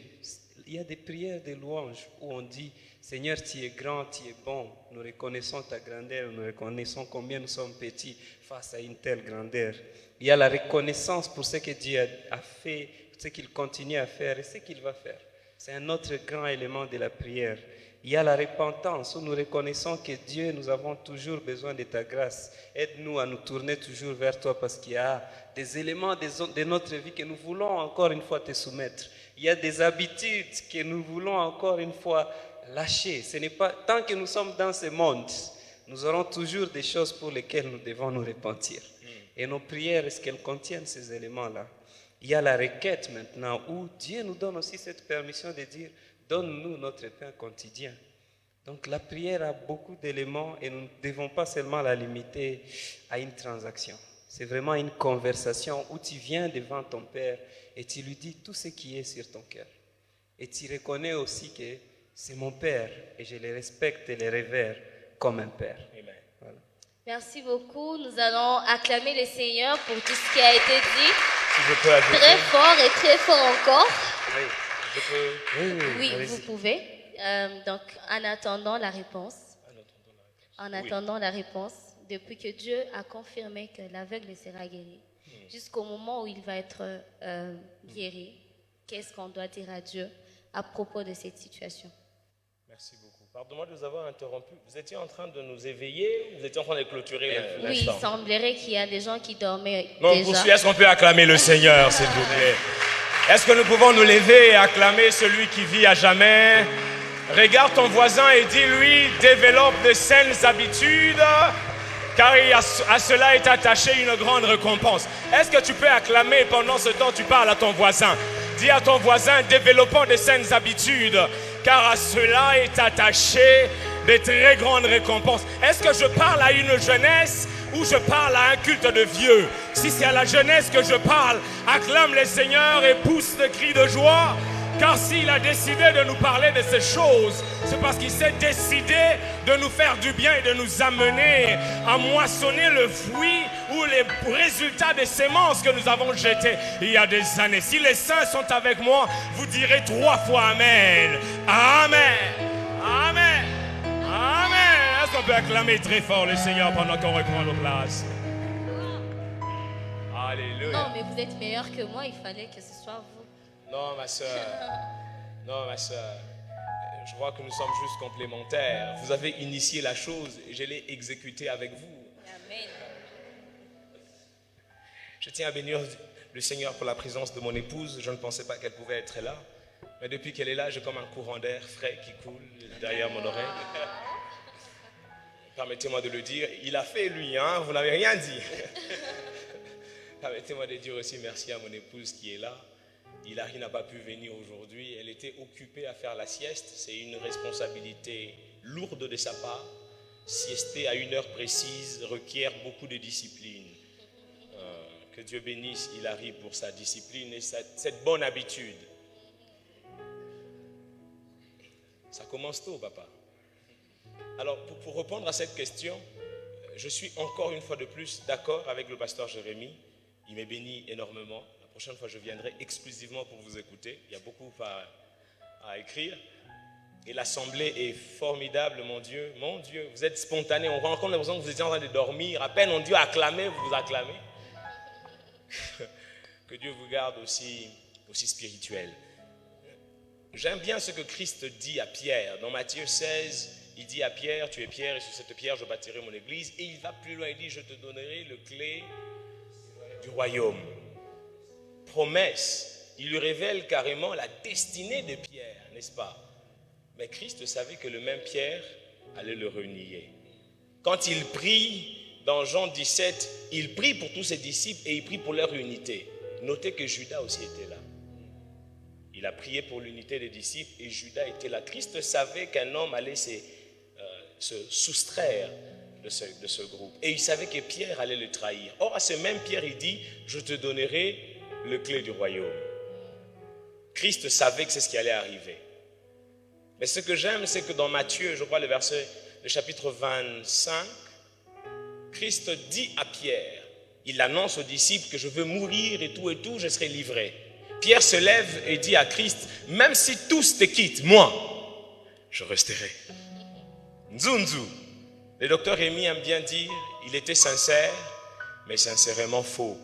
Il y a des prières de louange où on dit Seigneur, tu es grand, tu es bon, nous reconnaissons ta grandeur, nous reconnaissons combien nous sommes petits face à une telle grandeur. Il y a la reconnaissance pour ce que Dieu a fait, ce qu'il continue à faire et ce qu'il va faire. C'est un autre grand élément de la prière. Il y a la repentance où nous reconnaissons que Dieu, nous avons toujours besoin de ta grâce. Aide-nous à nous tourner toujours vers toi parce qu'il y a des éléments de notre vie que nous voulons encore une fois te soumettre. Il y a des habitudes que nous voulons encore une fois lâcher. Ce n'est pas, tant que nous sommes dans ce monde, nous aurons toujours des choses pour lesquelles nous devons nous repentir. Et nos prières, est-ce qu'elles contiennent ces éléments-là? Il y a la requête maintenant où Dieu nous donne aussi cette permission de dire donne-nous notre pain quotidien. Donc la prière a beaucoup d'éléments et nous ne devons pas seulement la limiter à une transaction. C'est vraiment une conversation où tu viens devant ton Père et tu lui dis tout ce qui est sur ton cœur. Et tu reconnais aussi que c'est mon Père et je le respecte et le révère comme un Père. Amen. Voilà. Merci beaucoup. Nous allons acclamer le Seigneur pour tout ce qui a été dit. Si je peux ajouter. Très fort et très fort encore. Oui, je peux. Oui, allez-y. vous pouvez. Donc, en attendant la réponse, depuis que Dieu a confirmé que l'aveugle sera guéri, jusqu'au moment où il va être guéri, qu'est-ce qu'on doit dire à Dieu à propos de cette situation? Merci beaucoup. Pardon-moi de vous avoir interrompu. Vous étiez en train de nous éveiller, vous étiez en train de clôturer Oui, il l'instant. semblerait qu'il y a des gens qui dormaient Non, déjà. est-ce qu'on peut acclamer le Seigneur, s'il vous plaît? Est-ce que nous pouvons nous lever et acclamer celui qui vit à jamais? Regarde ton voisin et dis-lui, développe de saines habitudes, car à cela est attachée une grande récompense. Est-ce que tu peux acclamer pendant ce temps tu parles à ton voisin? Dis à ton voisin, développons de saines habitudes, car à cela est attaché de très grandes récompenses. Est-ce que je parle à une jeunesse ou je parle à un culte de vieux? Si c'est à la jeunesse que je parle, acclame le Seigneur et pousse de cris de joie. Car s'il a décidé de nous parler de ces choses, c'est parce qu'il s'est décidé de nous faire du bien et de nous amener à moissonner le fruit ou les résultats des semences que nous avons jetées il y a des années. Si les saints sont avec moi, vous direz 3 fois Amen. Amen. Amen. Amen. Est-ce qu'on peut acclamer très fort le Seigneur pendant qu'on reprend nos places? Alléluia. Non, mais vous êtes meilleur que moi, il fallait que ce soit vous. Non, ma soeur. Non, ma soeur. Je crois que nous sommes juste complémentaires. Vous avez initié la chose et je l'ai exécutée avec vous. Amen. Je tiens à bénir le Seigneur pour la présence de mon épouse. Je ne pensais pas qu'elle pouvait être là. Mais depuis qu'elle est là, j'ai comme un courant d'air frais qui coule derrière mon oreille. Permettez-moi de le dire. Il a fait, lui, hein? Vous n'avez rien dit. Permettez-moi de dire aussi merci à mon épouse qui est là. Hilary n'a pas pu venir aujourd'hui. Elle était occupée à faire la sieste. C'est une responsabilité lourde de sa part. Siester à une heure précise requiert beaucoup de discipline. Que Dieu bénisse Hilary pour sa discipline et cette bonne habitude. Ça commence tôt, papa. Alors, pour répondre à cette question, je suis encore une fois de plus d'accord avec le pasteur Jérémie. Il m'a béni énormément. La prochaine fois, je viendrai exclusivement pour vous écouter. Il y a beaucoup à écrire. Et l'assemblée est formidable, mon Dieu. Mon Dieu, vous êtes spontané. On rencontre l'impression que vous étiez en train de dormir. À peine on dit acclamer, vous vous acclamez. Que Dieu vous garde aussi spirituel. J'aime bien ce que Christ dit à Pierre. Dans Matthieu 16, il dit à Pierre, tu es Pierre et sur cette pierre je bâtirai mon église. Et il va plus loin, il dit, je te donnerai le clé du royaume. Promesse. Il lui révèle carrément la destinée de Pierre, n'est-ce pas? Mais Christ savait que le même Pierre allait le renier. Quand il prie dans Jean 17, il prie pour tous ses disciples et il prie pour leur unité. Notez que Judas aussi était là. Il a prié pour l'unité des disciples et Judas était là. Christ savait qu'un homme allait se soustraire de ce groupe. Et il savait que Pierre allait le trahir. Or, à ce même Pierre, il dit, je te donnerai le clé du royaume. Christ savait que c'est ce qui allait arriver. Mais ce que j'aime, c'est que dans Matthieu, je crois le chapitre 25, Christ dit à Pierre, il annonce aux disciples que je veux mourir et tout, je serai livré. Pierre se lève et dit à Christ, même si tous te quittent, moi, je resterai. Nzunzu. Le docteur Rémi aime bien dire, il était sincère, mais sincèrement faux.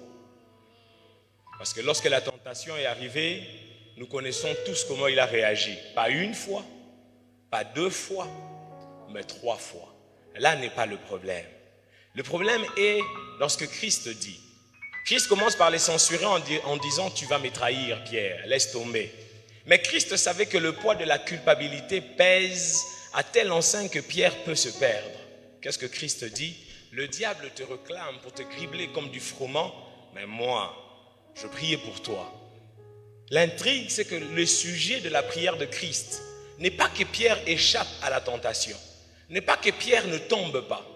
Parce que lorsque la tentation est arrivée, nous connaissons tous comment il a réagi. Pas une fois, pas 2 fois, mais 3 fois. Là n'est pas le problème. Le problème est lorsque Christ dit. Christ commence par les censurer en disant, tu vas me trahir, Pierre, laisse tomber. Mais Christ savait que le poids de la culpabilité pèse à tel enseigne que Pierre peut se perdre. Qu'est-ce que Christ dit? Le diable te réclame pour te cribler comme du froment, mais moi, je priais pour toi. L'intrigue, c'est que le sujet de la prière de Christ n'est pas que Pierre échappe à la tentation, n'est pas que Pierre ne tombe pas,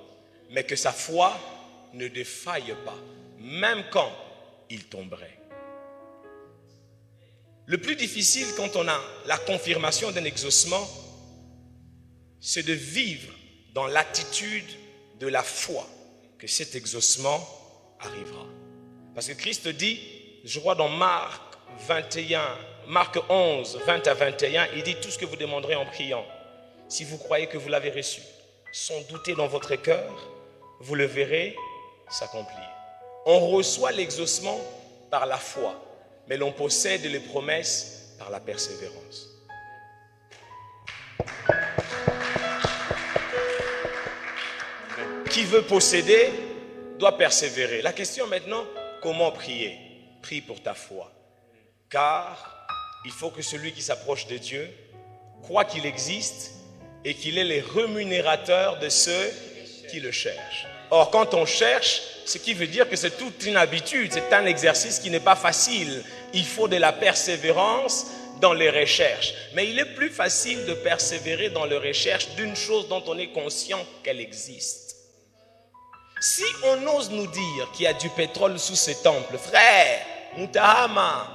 mais que sa foi ne défaille pas, même quand il tomberait. Le plus difficile quand on a la confirmation d'un exaucement, c'est de vivre dans l'attitude de la foi que cet exaucement arrivera. Parce que Christ dit, je crois dans Marc 11, 20 à 21, il dit tout ce que vous demanderez en priant. Si vous croyez que vous l'avez reçu, sans douter dans votre cœur, vous le verrez s'accomplir. On reçoit l'exaucement par la foi, mais l'on possède les promesses par la persévérance. Qui veut posséder doit persévérer. La question maintenant, comment prier? Prie pour ta foi. Car il faut que celui qui s'approche de Dieu croit qu'il existe et qu'il est le rémunérateur de ceux qui le cherchent. Or, quand on cherche, ce qui veut dire que c'est toute une habitude, c'est un exercice qui n'est pas facile. Il faut de la persévérance dans les recherches. Mais il est plus facile de persévérer dans les recherches d'une chose dont on est conscient qu'elle existe. Si on ose nous dire qu'il y a du pétrole sous ce temple, frère, Mutahama,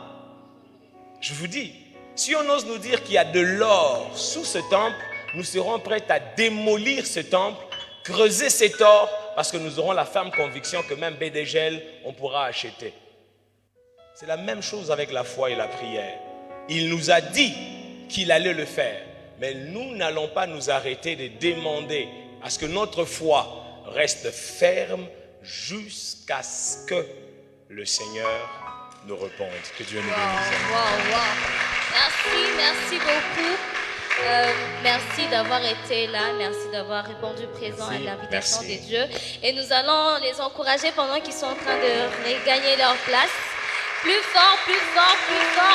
je vous dis, si on ose nous dire qu'il y a de l'or sous ce temple, nous serons prêts à démolir ce temple, creuser cet or, parce que nous aurons la ferme conviction que même Bédégel, on pourra acheter. C'est la même chose avec la foi et la prière. Il nous a dit qu'il allait le faire, mais nous n'allons pas nous arrêter de demander à ce que notre foi reste ferme jusqu'à ce que le Seigneur nous réponde. Que Dieu nous bénisse. Merci beaucoup. Merci d'avoir été là, merci d'avoir répondu présent à l'invitation de Dieu. Et nous allons les encourager pendant qu'ils sont en train de regagner leur place. Plus fort, plus fort, plus fort.